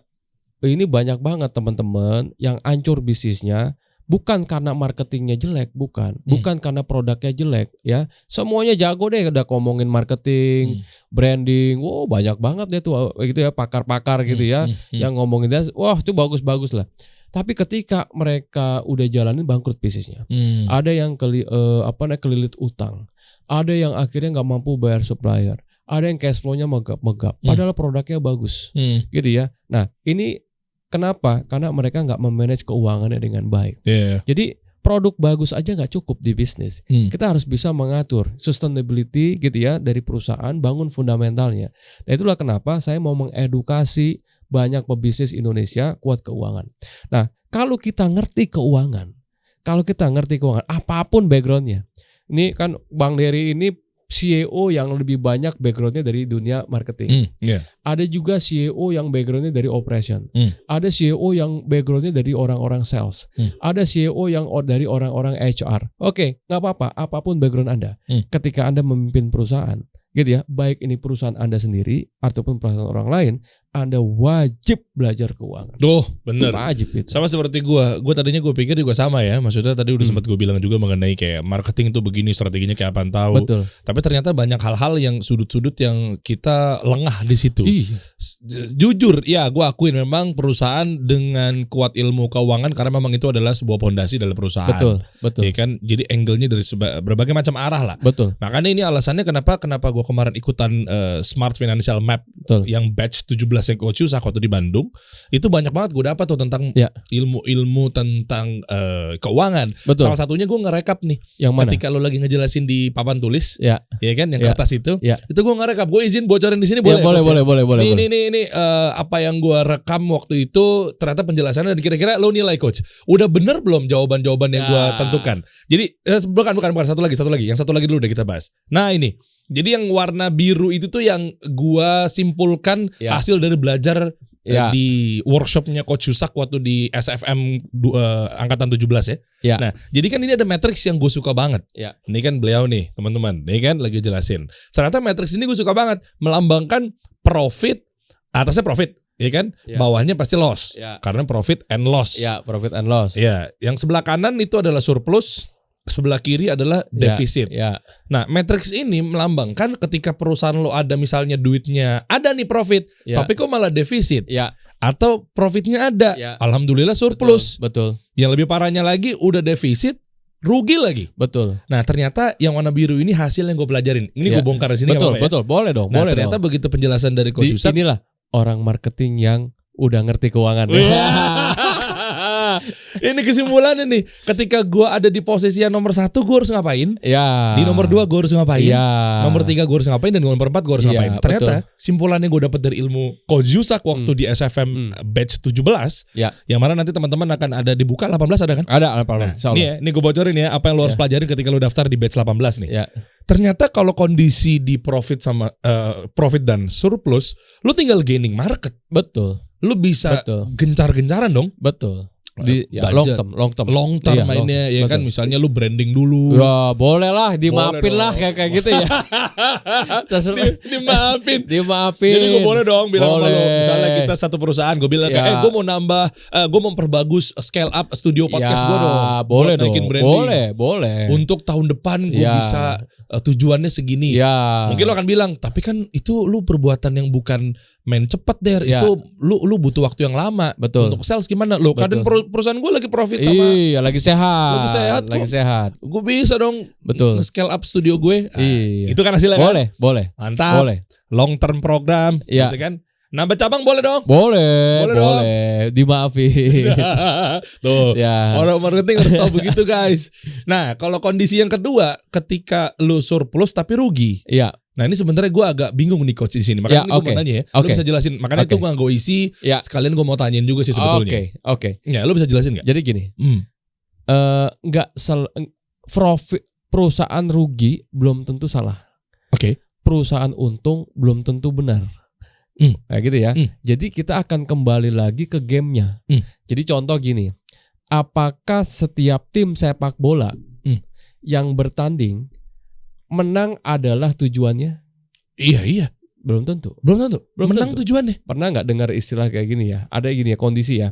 ini banyak banget teman-teman yang hancur bisnisnya bukan karena marketingnya jelek, bukan karena produknya jelek ya. Semuanya jago deh udah ngomongin marketing, branding. Wow, banyak banget deh tuh gitu ya, pakar-pakar gitu ya yang ngomongin dia, wah itu bagus-bagus lah. Tapi ketika mereka udah jalanin bangkrut bisnisnya. Ada yang kelilit utang. Ada yang akhirnya nggak mampu bayar supplier. Ada yang cash flow-nya megap-megap. Padahal produknya bagus. Gitu ya. Nah, ini kenapa? Karena mereka nggak memanage keuangannya dengan baik. Jadi produk bagus aja nggak cukup di bisnis. Kita harus bisa mengatur sustainability gitu ya dari perusahaan, bangun fundamentalnya. Nah itulah kenapa saya mau mengedukasi banyak pebisnis Indonesia kuat keuangan. Nah kalau kita ngerti keuangan, apapun backgroundnya. Ini kan Bang Dery ini CEO yang lebih banyak backgroundnya dari dunia marketing. Ada juga CEO yang backgroundnya dari operation. Ada CEO yang backgroundnya dari orang-orang sales. Ada CEO yang dari orang-orang HR. Oke, nggak apa-apa, apapun background Anda. Ketika Anda memimpin perusahaan, gitu ya, baik ini perusahaan Anda sendiri ataupun perusahaan orang lain, Anda wajib belajar keuangan. Bener. Wajib itu. Sama seperti gue tadinya gue pikir juga sama ya. Maksudnya tadi udah sempat gue bilang juga mengenai kayak marketing tuh begini, strateginya kayak apaan tahu. Betul. Tapi ternyata banyak hal-hal yang sudut-sudut yang kita lengah di situ. Jujur, ya gue akuin memang perusahaan dengan kuat ilmu keuangan karena memang itu adalah sebuah pondasi dalam perusahaan. Betul. Ya kan, jadi angle-nya dari berbagai macam arah lah. Betul. Makanya ini alasannya kenapa gue kemarin ikutan Smart Financial Map yang batch 17 yang Coach Yusak waktu di Bandung. Itu banyak banget gue dapat tuh tentang ilmu-ilmu tentang keuangan. Betul. Salah satunya gue ngerekap nih. Yang mana? Ketika lo lagi ngejelasin di papan tulis, ya kan, yang kertas itu gue ngerekap. Gue izin bocorin di sini boleh? Boleh. Ini apa yang gue rekam waktu itu ternyata penjelasannya dan kira-kira lo nilai Coach. Udah bener belum jawaban-jawaban yang gue tentukan? Jadi bukan satu lagi. Yang satu lagi dulu udah kita bahas. Nah ini. Jadi yang warna biru itu tuh yang gua simpulkan hasil dari belajar di workshopnya Coach Yusak waktu di SFM angkatan 17 ya. Nah, jadi kan ini ada matriks yang gue suka banget. Ini kan beliau nih, teman-teman. Ini kan lagi jelasin. Ternyata matriks ini gue suka banget, melambangkan profit, atasnya profit, ya kan? Bawahnya pasti loss. Karena profit and loss. Profit and loss. Yang sebelah kanan itu adalah surplus. Sebelah kiri adalah defisit. Nah, matriks ini melambangkan ketika perusahaan lo ada misalnya duitnya ada nih profit, tapi kok malah defisit. Atau profitnya ada, alhamdulillah surplus. Betul. Yang lebih parahnya lagi udah defisit, rugi lagi. Betul. Nah, ternyata yang warna biru ini hasil yang gue pelajarin. Ini gue bongkar di sini. Betul. Boleh dong. Nah, ternyata begitu penjelasan dari Coach Yusak. Inilah orang marketing yang udah ngerti keuangan. Ini kesimpulannya nih. Ketika gue ada di posisi yang nomor 1, gue harus ngapain? Di nomor 2 gue harus ngapain? Nomor 3 gue harus ngapain? Dan nomor 4 gue harus ngapain? Ternyata simpulannya gue dapat dari ilmu Coach Yusak waktu di SFM batch 17. Yang mana nanti teman-teman akan ada dibuka 18 ada kan? Ada 18. Nah, ini gue bocorin ya apa yang lo harus pelajarin ketika lo daftar di batch 18 nih. Ternyata kalau kondisi di profit sama profit dan surplus, lo tinggal gaining market. Betul. Lu bisa gencar-gencaran dong. Betul. Long term mainnya ya kan, misalnya lu branding dulu. Ya boleh lah, dimaafin lah kayak gitu ya. Dimaafin. Jadi gue boleh dong bilang sama lu, misalnya kita satu perusahaan, gue bilang kayak gue mau nambah, gue mau memperbagus scale up studio podcast gue dong. Boleh dong. Boleh. Untuk tahun depan gue bisa tujuannya segini. Mungkin lo akan bilang, tapi kan itu lu perbuatan yang bukan main cepet Der, itu lu butuh waktu yang lama. Betul. Untuk sales gimana? Lu kadang perusahaan gue lagi profit sama. Iya, lagi sehat. Lagi sehat. Gue bisa dong. Betul. Scale up studio gue. Iya. Itu kan hasilnya. Boleh. Mantap. Boleh. Long term program, gitu kan. Nambah cabang boleh dong? Boleh. Dimaafin. Tuh, orang marketing harus tahu begitu guys. Nah, kalau kondisi yang kedua, ketika lu surplus tapi rugi. Iya. Nah ini sebenarnya gue agak bingung nih coach di sini. Makanya gue mau tanya ya. Lu bisa jelasin. Makanya itu gue isi. Sekalian gue mau tanyain juga sih sebetulnya. Oke. Ya, lu bisa jelasin nggak? Jadi gini. Profit perusahaan rugi belum tentu salah. Oke. Perusahaan untung belum tentu benar. Kayak gitu ya. Jadi kita akan kembali lagi ke gamenya. Jadi contoh gini. Apakah setiap tim sepak bola yang bertanding menang adalah tujuannya? Iya. Belum tentu. Menang tujuannya. Pernah nggak dengar istilah kayak gini ya? Ada gini ya kondisi ya.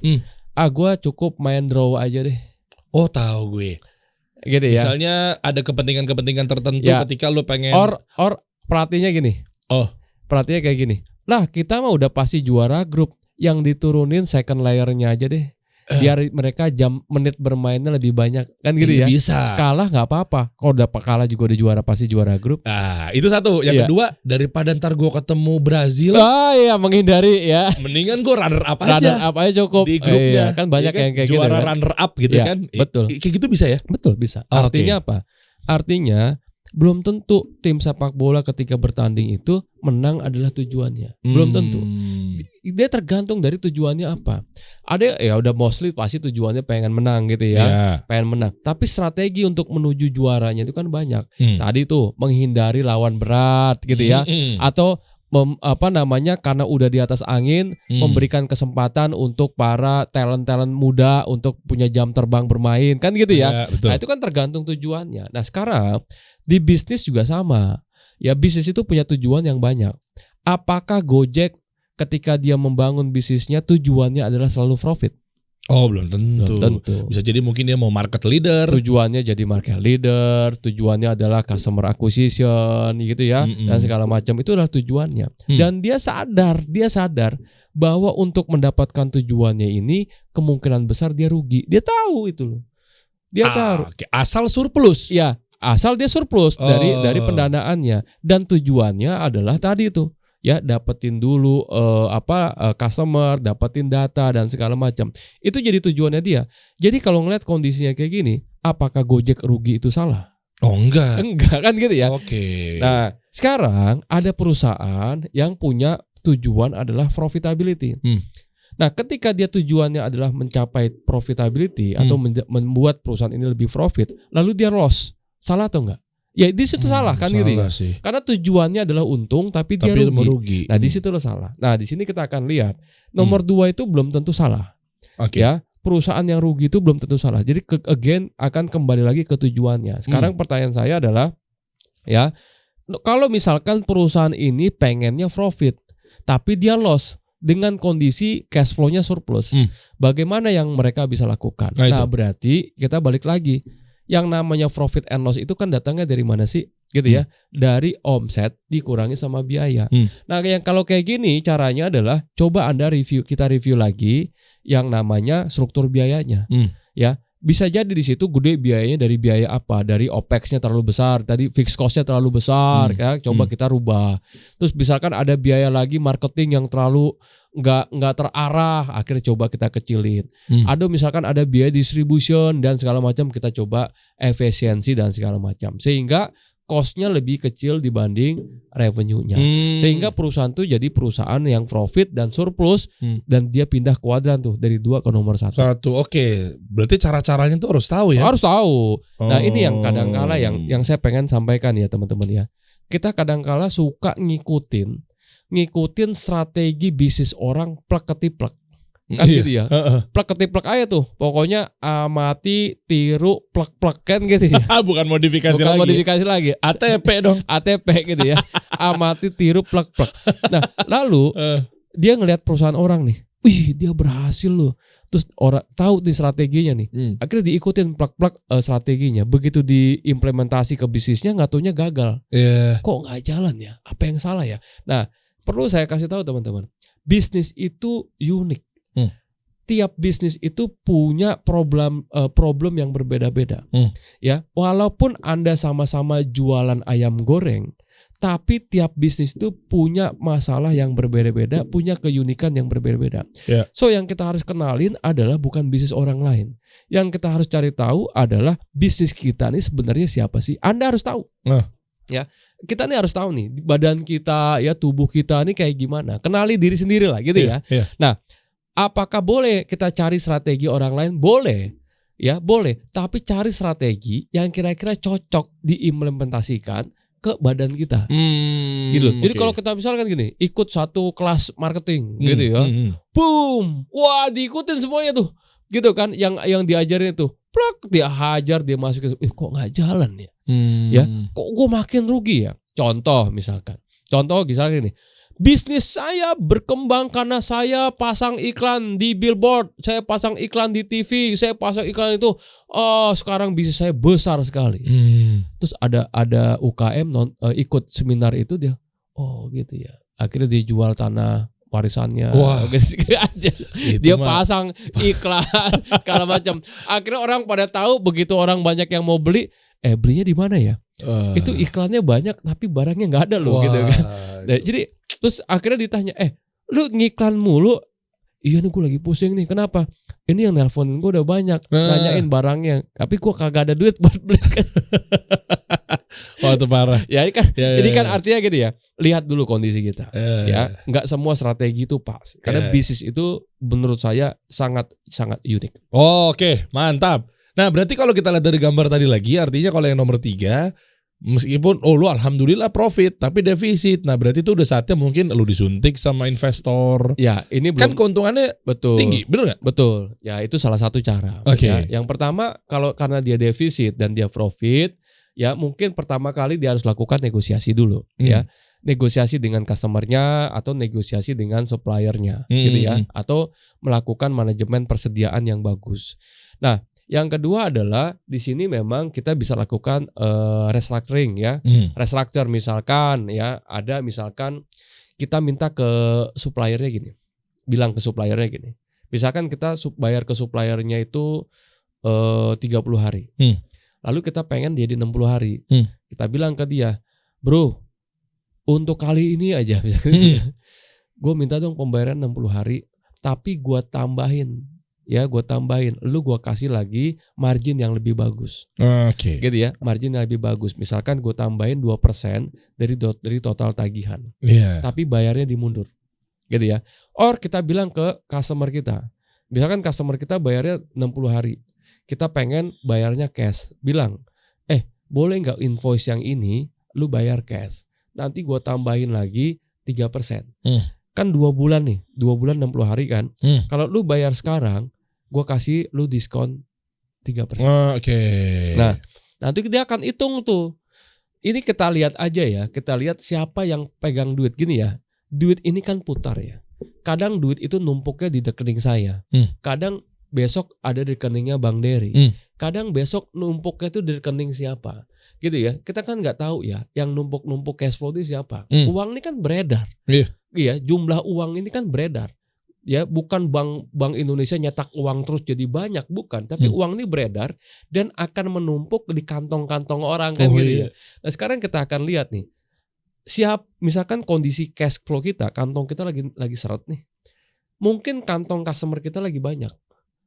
Gue cukup main draw aja deh. Oh tahu gue. Gitu ya. Misalnya ada kepentingan tertentu ketika lu pengen. Or pelatihnya gini. Pelatihnya kayak gini. Lah kita mah udah pasti juara grup. Yang diturunin second layernya aja deh. Biar mereka menit bermainnya lebih banyak. Kan gitu ya. Bisa. Kalah gak apa-apa. Kalau udah kalah juga udah juara, pasti juara grup. Nah itu satu. Yang kedua, daripada ntar gue ketemu Brazil. Iya menghindari ya. Mendingan gue runner up aja. Runner up aja cukup. Di grupnya. Kan banyak yang kayak juara gitu kan. Runner up gitu kan. Betul. Kayak gitu bisa ya? Betul bisa. Artinya apa? Artinya belum tentu tim sepak bola ketika bertanding itu menang adalah tujuannya. Belum tentu. Dia tergantung dari tujuannya apa. Ada ya udah mostly pasti tujuannya pengen menang gitu ya. Pengen menang. Tapi strategi untuk menuju juaranya itu kan banyak. Tadi tuh menghindari lawan berat gitu ya. Atau karena udah di atas angin memberikan kesempatan untuk para talent muda untuk punya jam terbang bermain kan gitu ya. Nah itu kan tergantung tujuannya. Nah sekarang di bisnis juga sama ya, bisnis itu punya tujuan yang banyak. Apakah Gojek ketika dia membangun bisnisnya tujuannya adalah selalu profit? Oh belum tentu. Bisa jadi mungkin dia mau market leader. Tujuannya jadi market leader, tujuannya adalah customer acquisition gitu ya, dan segala macam itu adalah tujuannya. Dan dia sadar bahwa untuk mendapatkan tujuannya ini kemungkinan besar dia rugi. Dia tahu itu loh. Dia tahu. Asal surplus. Ya, asal dia surplus dari pendanaannya, dan tujuannya adalah tadi itu. Ya dapetin dulu customer, dapetin data dan segala macam. Itu jadi tujuannya dia. Jadi kalau ngeliat kondisinya kayak gini, apakah Gojek rugi itu salah? Oh enggak. Enggak kan gitu ya. Oke. Nah sekarang ada perusahaan yang punya tujuan adalah profitability. Nah ketika dia tujuannya adalah mencapai profitability atau membuat perusahaan ini lebih profit, lalu dia loss, salah atau enggak? Ya di situ salah kan gitu ya. Sih. Karena tujuannya adalah untung tapi dia rugi. Nah di situ lo salah. Nah di sini kita akan lihat nomor 2 itu belum tentu salah. Ya perusahaan yang rugi itu belum tentu salah. Jadi akan kembali lagi ke tujuannya. Sekarang pertanyaan saya adalah ya kalau misalkan perusahaan ini pengennya profit tapi dia loss dengan kondisi cash flow-nya surplus, bagaimana yang mereka bisa lakukan? Nah berarti kita balik lagi. Yang namanya profit and loss itu kan datangnya dari mana sih? Gitu ya. Dari omset dikurangi sama biaya. Nah, yang kalau kayak gini caranya adalah coba kita review lagi yang namanya struktur biayanya. Ya, bisa jadi di situ gede biayanya dari biaya apa? Dari OPEX-nya terlalu besar, tadi fixed cost-nya terlalu besar, ya. Coba kita rubah. Terus misalkan ada biaya lagi marketing yang terlalu nggak terarah, akhirnya coba kita kecilin. Ada misalkan ada biaya distribution dan segala macam, kita coba efisiensi dan segala macam. Sehingga cost-nya lebih kecil dibanding revenue-nya. Sehingga perusahaan tuh jadi perusahaan yang profit dan surplus, dan dia pindah kuadran tuh dari 2 ke nomor 1. Oke. Berarti cara-caranya tuh harus tahu ya? Harus tahu. Nah ini yang kadang-kala yang saya pengen sampaikan ya teman-teman ya. Kita kadang-kala suka ngikutin strategi bisnis orang plek-ketiplek. Kan gitu ya. Plek-ketiplek aja tuh. Pokoknya amati, tiru, plek-plek kan gitu ya. Bukan modifikasi lagi. ATP dong. ATP gitu ya. Amati, tiru, plek-plek. Nah, lalu dia ngelihat perusahaan orang nih. Wih, dia berhasil loh. Terus orang tahu nih strateginya nih. Akhirnya diikutin plek-plek strateginya. Begitu diimplementasi ke bisnisnya, nggak taunya gagal. Kok nggak jalan ya? Apa yang salah ya? Nah, perlu saya kasih tahu teman-teman. bisnis itu unik. Tiap bisnis itu punya problem yang berbeda-beda. Ya, walaupun Anda sama-sama jualan ayam goreng, tapi tiap bisnis itu punya masalah yang berbeda-beda, punya keunikan yang berbeda-beda. Yeah. So yang kita harus kenalin adalah bukan bisnis orang lain. Yang kita harus cari tahu adalah bisnis kita nih sebenarnya siapa sih? Anda harus tahu. Ya, kita nih harus tahu nih badan kita, ya tubuh kita nih kayak gimana. Kenali diri sendiri lah gitu ya. Nah, apakah boleh kita cari strategi orang lain? Boleh. Ya, boleh. Tapi cari strategi yang kira-kira cocok diimplementasikan ke badan kita. Gitu. Jadi kalau kita misalkan gini, ikut satu kelas marketing gitu ya. Boom. Wah, diikutin semuanya tuh. Gitu kan, yang diajarin itu. Plak, dia hajar, dia masukin. Kok nggak jalan ya? Ya, kok gue makin rugi ya? Contoh misalkan. Contoh misalnya nih. Bisnis saya berkembang karena saya pasang iklan di billboard, saya pasang iklan di TV, saya pasang iklan itu. Oh, sekarang bisnis saya besar sekali. Terus ada UKM ikut seminar itu dia. Oh, gitu ya. Akhirnya dia jual tanah warisannya. Wah, dia pasang iklan segala macam. Akhirnya orang pada tahu, begitu orang banyak yang mau beli, belinya di mana ya? Itu iklannya banyak tapi barangnya nggak ada loh. Gitu kan. Nah, jadi terus akhirnya ditanya, lu ngiklan mulu? Iya nih gue lagi pusing nih, kenapa? Ini yang nelponin gue udah banyak, nanyain barangnya, tapi gue kagak ada duit buat beli. Wah, itu parah. Ya kan, jadi kan artinya gitu ya, lihat dulu kondisi kita. Ya, nggak semua strategi itu pas, karena bisnis itu menurut saya sangat unik. Oke, mantap. Nah, berarti kalau kita lihat dari gambar tadi lagi, artinya kalau yang nomor 3, meskipun lu alhamdulillah profit tapi defisit. Nah, berarti itu udah saatnya mungkin lu disuntik sama investor. Ya, ini belum, kan keuntungannya tinggi, bener gak? Betul. Ya, itu salah satu cara. Ya. Yang pertama, karena dia defisit dan dia profit, ya mungkin pertama kali dia harus lakukan negosiasi dulu, ya. Negosiasi dengan customernya atau negosiasi dengan suppliernya, gitu ya. Atau melakukan manajemen persediaan yang bagus. Nah, yang kedua adalah di sini memang kita bisa lakukan restructuring ya. Restructure misalkan ya, ada misalkan kita minta ke suppliernya gini. Bilang ke suppliernya gini. Misalkan kita bayar ke suppliernya itu 30 hari. Lalu kita pengen dia di 60 hari. Kita bilang ke dia, "Bro, untuk kali ini aja misalkan gue minta dong pembayaran 60 hari, tapi gue tambahin. Ya, gue tambahin, lu gue kasih lagi margin yang lebih bagus." Gitu ya, margin yang lebih bagus. Misalkan gue tambahin 2% dari total tagihan. Tapi bayarnya dimundur. Gitu ya. Or kita bilang ke customer kita. Misalkan customer kita bayarnya 60 hari. Kita pengen bayarnya cash. Bilang, boleh nggak invoice yang ini lu bayar cash? Nanti gue tambahin lagi 3%. Kan 2 bulan nih, 2 bulan 60 hari kan. Kalau lu bayar sekarang, gue kasih lu diskon 3%. Nah, nanti dia akan hitung tuh. Ini kita lihat aja ya, kita lihat siapa yang pegang duit. Gini ya, duit ini kan putar ya. Kadang duit itu numpuknya di rekening saya. Kadang besok ada di rekeningnya Bang Dery. Kadang besok numpuknya itu di rekening siapa. Gitu ya, kita kan nggak tahu ya, yang numpuk-numpuk cash flow itu siapa. Uang ini kan beredar. Iya, jumlah uang ini kan beredar. Ya, bukan bank Indonesia nyetak uang terus jadi banyak, bukan. Tapi uang ini beredar dan akan menumpuk di kantong-kantong orang kan gitu ya. Nah, sekarang kita akan lihat nih. Misalkan kondisi cash flow kita, kantong kita lagi seret nih. Mungkin kantong customer kita lagi banyak.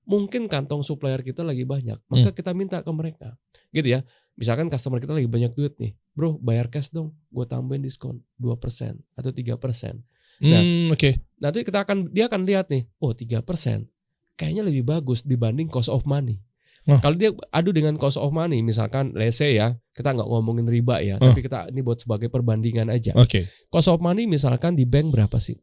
Mungkin kantong supplier kita lagi banyak. Maka kita minta ke mereka. Gitu ya. Misalkan customer kita lagi banyak duit nih. "Bro, bayar cash dong. Gue tambahin diskon 2% atau 3%. Nah, nanti dia akan lihat nih, 3%. Kayaknya lebih bagus dibanding cost of money. Kalau dia adu dengan cost of money, misalkan let's say ya, kita nggak ngomongin riba ya, tapi kita ini buat sebagai perbandingan aja. Cost of money misalkan di bank berapa sih?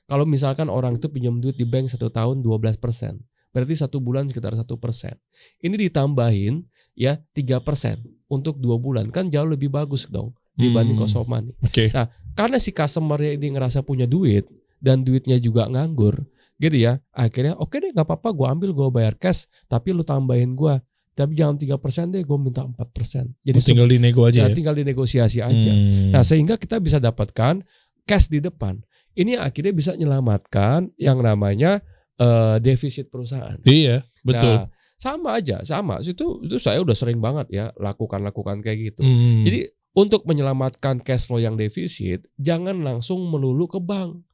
Kalau misalkan orang itu pinjam duit di bank 1 tahun 12%, berarti 1 bulan sekitar 1%. Ini ditambahin ya 3% untuk 2 bulan, kan jauh lebih bagus dong dibanding cost of money. Nah, karena si customer-nya ini ngerasa punya duit dan duitnya juga nganggur, gitu ya. Akhirnya oke deh, nggak apa-apa, gue ambil, gue bayar cash, tapi lu tambahin gue, tapi jangan 3% deh, gue minta 4%. Jadi tinggal dinego aja. Tinggal dinegosiasi aja. Nah, sehingga kita bisa dapatkan cash di depan. ini akhirnya bisa menyelamatkan yang namanya defisit perusahaan. Iya, betul. Nah, sama. Itu saya udah sering banget ya lakukan kayak gitu. Jadi untuk menyelamatkan cash flow yang defisit, jangan langsung melulu ke bank.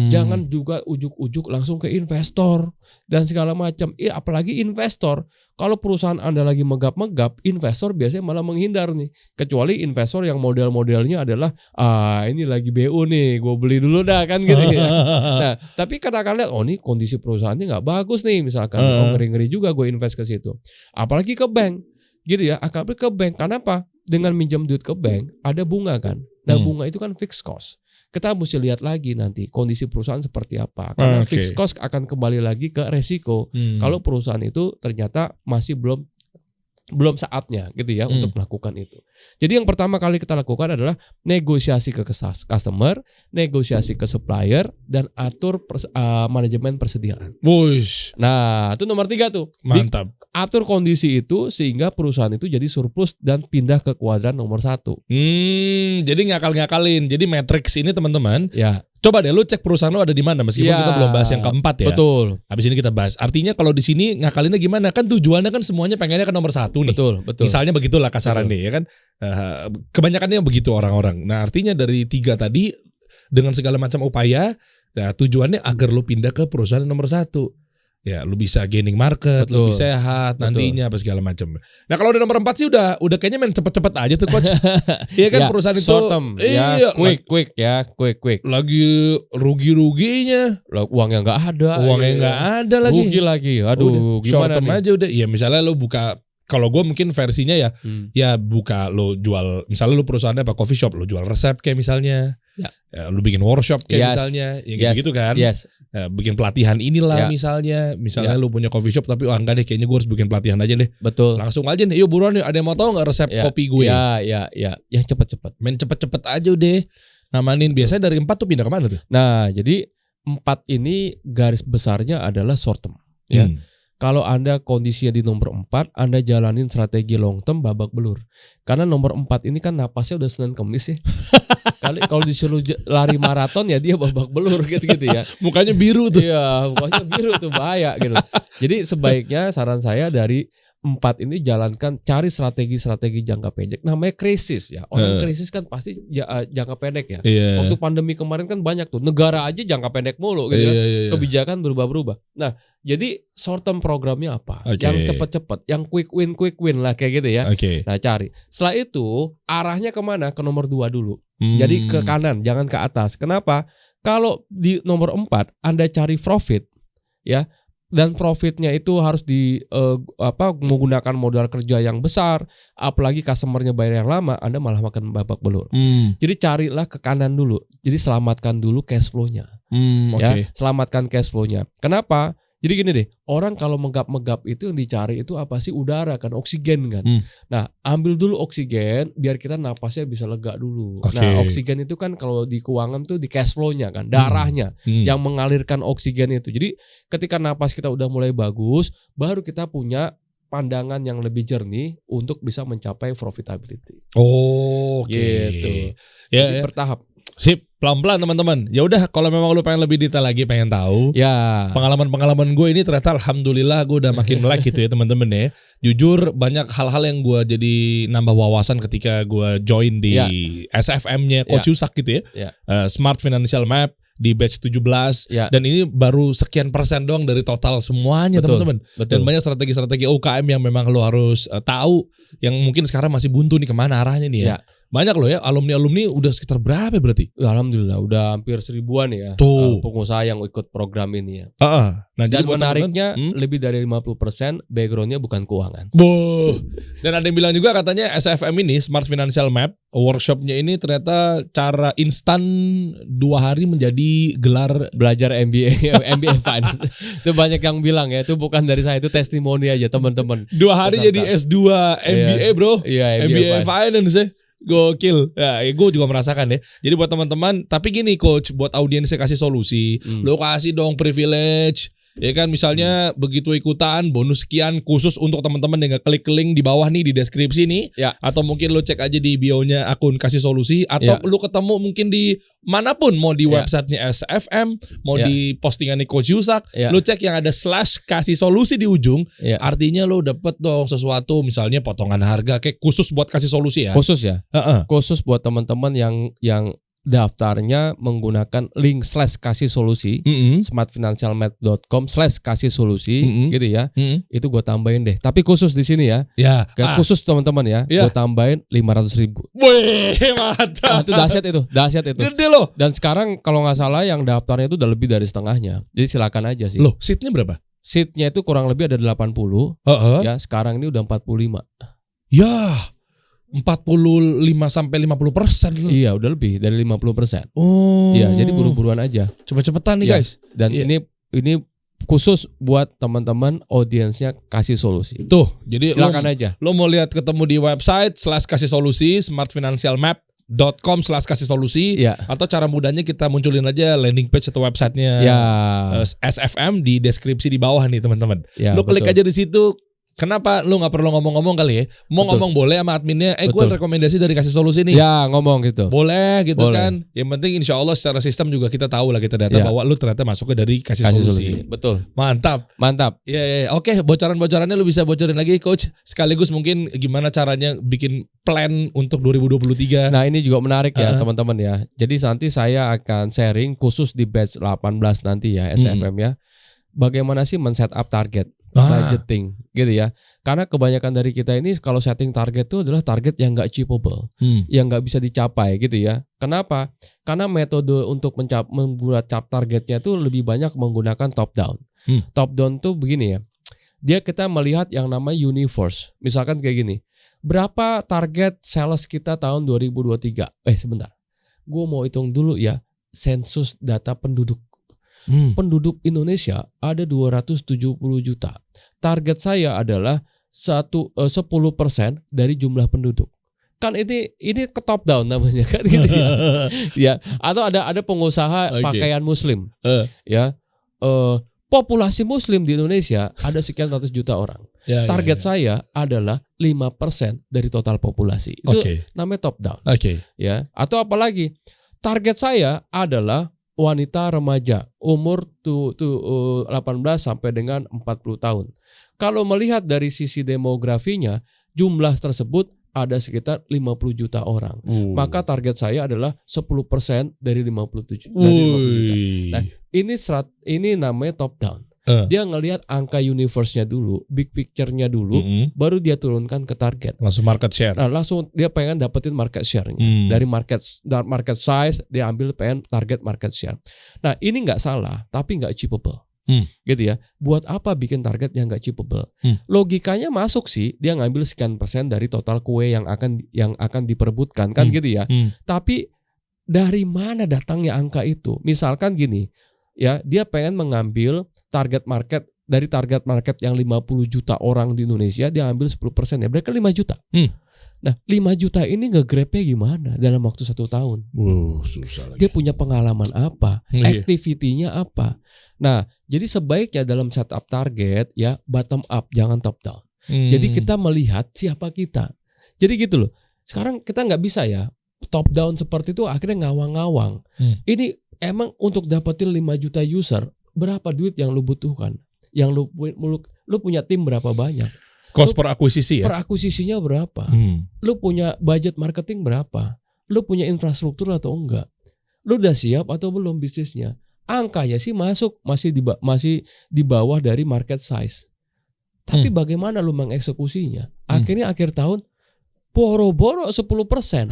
Jangan juga ujuk-ujuk langsung ke investor dan segala macam. Apalagi investor. Kalau perusahaan Anda lagi megap-megap, investor biasanya malah menghindar nih. Kecuali investor yang model-modelnya adalah ini lagi BU nih, gue beli dulu dah kan gitu ya. Nah, tapi katakan lihat, ini kondisi perusahaannya nggak bagus nih misalkan, ngeri-ngeri juga gue invest ke situ. Apalagi ke bank, gitu ya. Apalagi ke bank, kenapa? Dengan minjam duit ke bank ada bunga kan. Nah bunga itu kan fixed cost. Kita mesti lihat lagi nanti kondisi perusahaan seperti apa. Karena fixed cost akan kembali lagi ke resiko. Kalau perusahaan itu ternyata masih belum saatnya gitu ya untuk melakukan itu. Jadi yang pertama kali kita lakukan adalah negosiasi ke customer, negosiasi ke supplier, dan atur manajemen persediaan. Wush. Nah itu nomor 3 tuh. Mantap. Atur kondisi itu sehingga perusahaan itu jadi surplus dan pindah ke kuadran nomor 1. Jadi ngakal-ngakalin. Jadi matrix ini teman-teman. Ya. Coba deh lu cek perusahaan lu ada di mana meskipun kita belum bahas yang keempat ya. Betul. Habis ini kita bahas. Artinya kalau di sini ngakalinnya gimana? Kan tujuannya kan semuanya pengennya ke nomor 1 nih. Betul. Misalnya begitulah kasarannya ya kan. Kebanyakannya begitu orang-orang. Nah artinya dari 3 tadi dengan segala macam upaya, nah tujuannya agar lu pindah ke perusahaan nomor 1. Ya, lu bisa gaining market, lebih sehat nantinya apa segala macam. Nah, kalau udah nomor 4 sih udah kayaknya main cepet-cepet aja tuh coach. Iya kan perusahaan itu short term, iya, quick. Lagi rugi-ruginya, uangnya nggak ada. Lagi. Rugi lagi. Aduh, short term aja udah. Ya misalnya lu buka, kalau gue mungkin versinya ya, ya buka lo jual, misalnya lo perusahaannya apa coffee shop, lo jual resep kayak misalnya, ya, lo bikin workshop kayak misalnya, ya gitu kan, ya, bikin pelatihan inilah misalnya lo punya coffee shop tapi enggak deh, kayaknya gue harus bikin pelatihan aja deh, betul, langsung aja nih, yuk buruan nih, ada yang mau tahu nggak resep kopi gue? Ya cepet-cepet, main cepet-cepet aja deh, ngamanin. Biasanya dari 4 tuh pindah kemana tuh? Nah jadi 4 ini garis besarnya adalah short term, ya. Kalau Anda kondisinya di nomor 4, Anda jalanin strategi long term babak belur. Karena nomor 4 ini kan napasnya udah Senin Kemis ya. Kalau disuruh lari maraton ya dia babak belur gitu ya. Mukanya biru tuh. Iya, mukanya biru tuh, bahaya gitu. Jadi sebaiknya saran saya dari 4 ini jalankan, cari strategi jangka pendek. Namanya krisis ya. Orang krisis kan pasti jangka pendek ya. Waktu pandemi kemarin kan banyak tuh. Negara aja jangka pendek mulu gitu ya. Kebijakan berubah-berubah. Nah, jadi short term programnya apa? Yang cepet-cepet, yang quick win lah kayak gitu ya. Nah, cari. Setelah itu arahnya kemana? Ke nomor 2 dulu. Jadi ke kanan, jangan ke atas. Kenapa? Kalau di nomor 4 Anda cari profit ya, dan profitnya itu harus menggunakan modal kerja yang besar, apalagi customernya bayar yang lama, Anda malah makan babak belur. Jadi carilah ke kanan dulu. Jadi selamatkan dulu cash flow-nya. Ya, selamatkan cash flow-nya. Kenapa? Jadi gini deh, orang kalau megap-megap itu yang dicari itu apa sih? Udara kan, oksigen kan. Nah, ambil dulu oksigen biar kita napasnya bisa lega dulu. Nah, oksigen itu kan kalau di keuangan tuh di cash flow-nya kan, darahnya yang mengalirkan oksigen itu. Jadi ketika napas kita udah mulai bagus, baru kita punya pandangan yang lebih jernih untuk bisa mencapai profitability. Gitu. Jadi bertahap. Sip, pelan-pelan teman-teman. Ya udah, kalau memang lu pengen lebih detail lagi, pengen tahu. Ya. Pengalaman gue ini ternyata alhamdulillah gue udah makin melek gitu ya teman-teman ya. Jujur banyak hal-hal yang gue jadi nambah wawasan ketika gue join di SFM-nya Coach Yusak gitu ya. Smart Financial Map di batch 17 dan ini baru sekian persen doang dari total semuanya teman-teman. Dan banyak strategi-strategi UKM yang memang lo harus tahu, yang mungkin sekarang masih buntu nih kemana arahnya nih ya. Banyak loh ya, alumni-alumni udah sekitar berapa berarti? Alhamdulillah udah hampir 1000-an ya pengusaha yang ikut program ini ya. Nah, dan menariknya lebih dari 50% backgroundnya bukan keuangan. Dan ada yang bilang juga katanya SFM ini Smart Financial Map workshopnya ini ternyata cara instan 2 hari menjadi gelar belajar MBA Finance. Itu banyak yang bilang ya, itu bukan dari saya, itu testimoni aja teman-teman. 2 hari jadi S2 MBA bro. Iya, MBA Finance ya. Gokil. Ya, gue juga merasakan ya. Jadi buat teman-teman, tapi gini coach, buat audiensnya kasih solusi, lo kasih dong privilege Ya kan, misalnya begitu ikutan bonus sekian khusus untuk teman-teman yang klik link di bawah nih di deskripsi nih. Ya. Atau mungkin lu cek aja di bio-nya akun Kasih Solusi. Atau lu ketemu mungkin di manapun. Mau di websitenya SFM, mau di postingannya Coach Yusak. Lu cek yang ada /Kasih Solusi di ujung. Artinya lu dapet dong sesuatu, misalnya potongan harga kayak khusus buat Kasih Solusi ya. Khusus ya. Khusus buat teman-teman yang daftarnya menggunakan link /Kasih Solusi, smartfinancialmap.com /Kasih Solusi, gitu ya. Itu gue tambahin deh. Tapi khusus di sini ya. Khusus teman-teman ya. Gue tambahin 500.000. Wih, mantap. Itu dahsyat itu. Gede loh. Dan sekarang kalau nggak salah yang daftarnya itu udah lebih dari setengahnya. Jadi silakan aja sih. Loh, seatnya berapa? Seatnya itu kurang lebih ada 80. Ya, sekarang ini udah 45. Ya. 45-50%. Iya, udah lebih dari 50%. Oh. Iya, jadi buru-buruan aja. Cepet-cepetan nih guys. Dan ini khusus buat teman-teman audiensnya Kasih Solusi. Tuh, jadi silakan aja. Lo mau lihat ketemu di website /Kasih Solusi, smartfinancialmap.com /Kasih Solusi. Atau cara mudahnya kita munculin aja landing page atau websitenya SFM di deskripsi di bawah nih teman-teman. Lo klik aja di situ. Kenapa lu gak perlu ngomong-ngomong kali ya? Mau ngomong boleh sama adminnya, gue rekomendasi dari Kasih Solusi nih. Ya, ngomong gitu. Boleh gitu kan. Yang penting insya Allah secara sistem juga kita tahu lah, kita data bahwa lu ternyata masuknya dari Kasih Solusi. Betul. Mantap. Iya. Oke, bocoran-bocorannya lu bisa bocorin lagi Coach. Sekaligus mungkin gimana caranya bikin plan untuk 2023. Nah, ini juga menarik ya teman-teman ya. Jadi nanti saya akan sharing khusus di batch 18 nanti ya, SFM ya. Bagaimana sih men-set up target, budgeting gitu ya. Karena kebanyakan dari kita ini kalau setting target itu adalah target yang gak achievable, yang gak bisa dicapai gitu ya. Kenapa? Karena metode untuk membuat targetnya itu lebih banyak menggunakan top down. Top down tuh begini ya. Kita melihat yang namanya universe. Misalkan kayak gini. Berapa target sales kita tahun 2023? Sebentar. Gue mau hitung dulu ya. Sensus data penduduk. Penduduk Indonesia ada 270 juta. Target saya adalah 10% dari jumlah penduduk. Kan ini ke top down namanya kan gitu ya. Ya, atau ada pengusaha pakaian muslim. Ya. Populasi muslim di Indonesia ada sekian ratus juta orang. Target saya adalah 5% dari total populasi. Itu namanya top down. Ya. Atau apalagi target saya adalah wanita remaja umur 18 sampai dengan 40 tahun. Kalau melihat dari sisi demografinya, jumlah tersebut ada sekitar 50 juta orang. Maka target saya adalah 10% dari 50 juta. Nah, ini namanya top down. Dia ngelihat angka universe-nya dulu, big picture-nya dulu, baru dia turunkan ke target. Langsung market share. Nah, langsung dia pengen dapetin market share-nya. Dari market size, dia ambil pengen target market share. Nah, ini nggak salah, tapi nggak achievable. Gitu ya. Buat apa bikin target yang nggak achievable? Logikanya masuk sih, dia ngambil sekian persen dari total kue yang akan diperebutkan, kan gitu ya. Tapi dari mana datangnya angka itu? Misalkan gini, ya, dia pengen mengambil target market yang 50 juta orang di Indonesia, dia ambil 10%, ya berarti 5 juta. Nah, 5 juta ini nge-grab-nya gimana dalam waktu 1 tahun? Susah lagi. Dia punya pengalaman apa? Activity-nya apa? Nah, jadi sebaiknya dalam setup target ya bottom up, jangan top down. Jadi kita melihat siapa kita. Jadi gitu loh. Sekarang kita nggak bisa ya top down seperti itu, akhirnya ngawang-ngawang. Ini emang untuk dapetin 5 juta user, berapa duit yang lu butuhkan? Yang lu punya tim berapa banyak? Cost per akuisisi ya? Per akuisisinya berapa? Lu punya budget marketing berapa? Lu punya infrastruktur atau enggak? Lu udah siap atau belum bisnisnya? Angkanya sih masuk, masih di bawah dari market size. Tapi bagaimana lu mengeksekusinya? Akhirnya akhir tahun boro-boro 10%.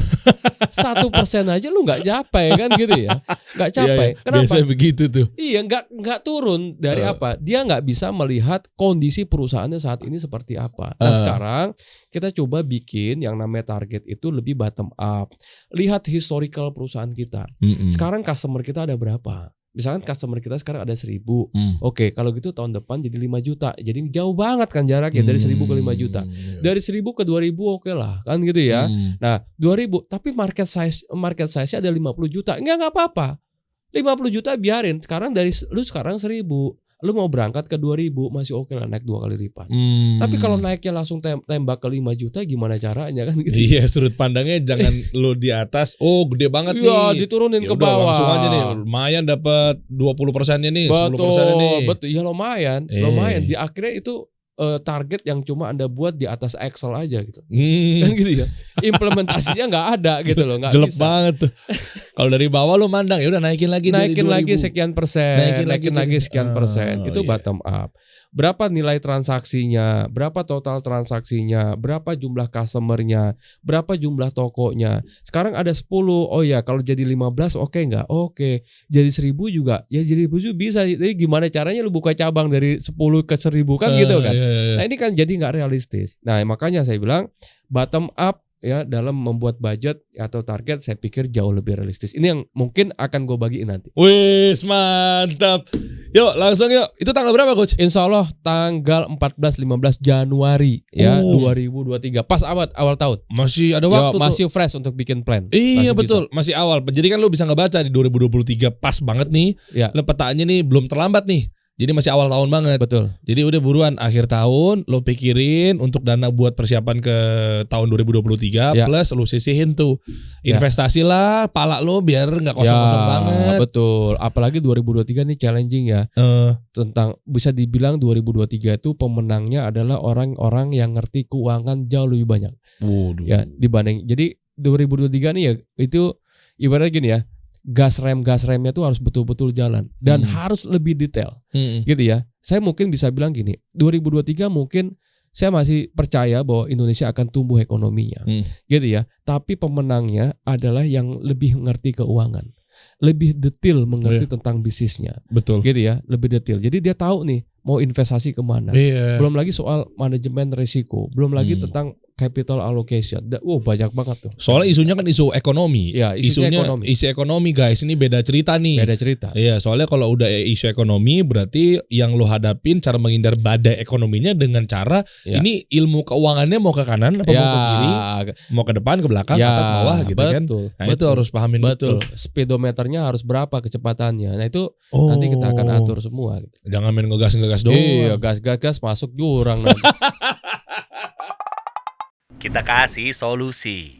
1% aja lu nggak capai kan gitu ya. Nggak capai. Kenapa? Biasanya begitu tuh. Iya, nggak turun dari apa? Dia nggak bisa melihat kondisi perusahaannya saat ini seperti apa. Nah, sekarang kita coba bikin yang namanya target itu lebih bottom up. Lihat historical perusahaan kita. Sekarang customer kita ada berapa? Misalkan customer kita sekarang ada 1.000. Oke, kalau gitu tahun depan jadi 5 juta. Jadi jauh banget kan jaraknya dari 1.000 ke 5 juta. Dari 1.000 ke 2.000 oke lah kan gitu ya. Nah, 2.000 tapi market size-nya ada 50 juta. Enggak apa-apa. 50 juta biarin. Sekarang lu sekarang 1.000. lu mau berangkat ke 2.000 masih oke lah naik 2 kali lipat. Tapi kalau naiknya langsung tembak ke 5 juta gimana caranya kan gitu. Iya, sudut pandangnya jangan lu di atas, gede banget nih. Iya, diturunin ke bawah. Langsung aja nih, lumayan dapat 20%-nya nih, 10%-nya nih. Betul, ya lumayan. Di akhirnya itu target yang cuma Anda buat di atas Excel aja gitu. Kan gitu ya. Implementasinya nggak ada gitu loh, nggak jelek bisa. Banget tuh. Kalau dari bawah lu mandang ya udah naikin lagi sekian persen, naikin lagi sekian persen. Itu bottom up. Berapa nilai transaksinya, berapa total transaksinya, berapa jumlah customernya, berapa jumlah tokonya. Sekarang ada 10, oh ya kalau jadi 15 oke nggak? Oke. Jadi 1.000 juga, ya jadi 1.000 bisa. Jadi gimana caranya lu buka cabang dari 10 ke 1.000 kan gitu kan? Nah ini kan jadi nggak realistis. Nah makanya saya bilang bottom up ya dalam membuat budget atau target saya pikir jauh lebih realistis. Ini yang mungkin akan gue bagiin nanti. Wis mantap. Yuk langsung yuk. Itu tanggal berapa coach? Insya Allah tanggal 14-15 Januari ya 2023. Pas awal tahun. Masih ada waktu. Masih fresh untuk bikin plan. Iya betul. Masih awal. Jadi kan lu bisa ngebaca di 2023 pas banget nih. Ya. Petaannya nih belum terlambat nih. Jadi masih awal tahun banget. Betul. Jadi udah buruan akhir tahun lo pikirin untuk dana buat persiapan ke tahun 2023 plus lo sisihin tuh investasi lah pala lo biar nggak kosong-kosong banget. Betul. Apalagi 2023 nih challenging ya. Tentang bisa dibilang 2023 itu pemenangnya adalah orang-orang yang ngerti keuangan jauh lebih banyak. Ya dibanding. Jadi 2023 nih ya itu ibaratnya gini ya. Gas remnya tuh harus betul-betul jalan dan harus lebih detail gitu ya. Saya mungkin bisa bilang gini, 2023 mungkin saya masih percaya bahwa Indonesia akan tumbuh ekonominya gitu ya. Tapi pemenangnya adalah yang lebih mengerti keuangan, lebih detail mengerti tentang bisnisnya. Betul. Gitu ya, lebih detail. Jadi dia tahu nih mau investasi kemana. Belum lagi soal manajemen risiko, belum lagi tentang capital allocation. Banyak banget tuh. Soalnya isunya kan isu ekonomi. Ya, isu ekonomi guys. Ini beda cerita nih. Beda cerita. Iya, soalnya kalau udah isu ekonomi berarti yang lo hadapin cara menghindar badai ekonominya dengan cara ini ilmu keuangannya mau ke kanan apa mau ke kiri, mau ke depan, ke belakang, atas, bawah gitu kan. Nah, itu harus pahamin betul. Speedometernya harus berapa kecepatannya. Nah, itu nanti kita akan atur semua gitu. Jangan main ngegas doang. Iya, gas masuk jurang nanti. Kita kasih solusi.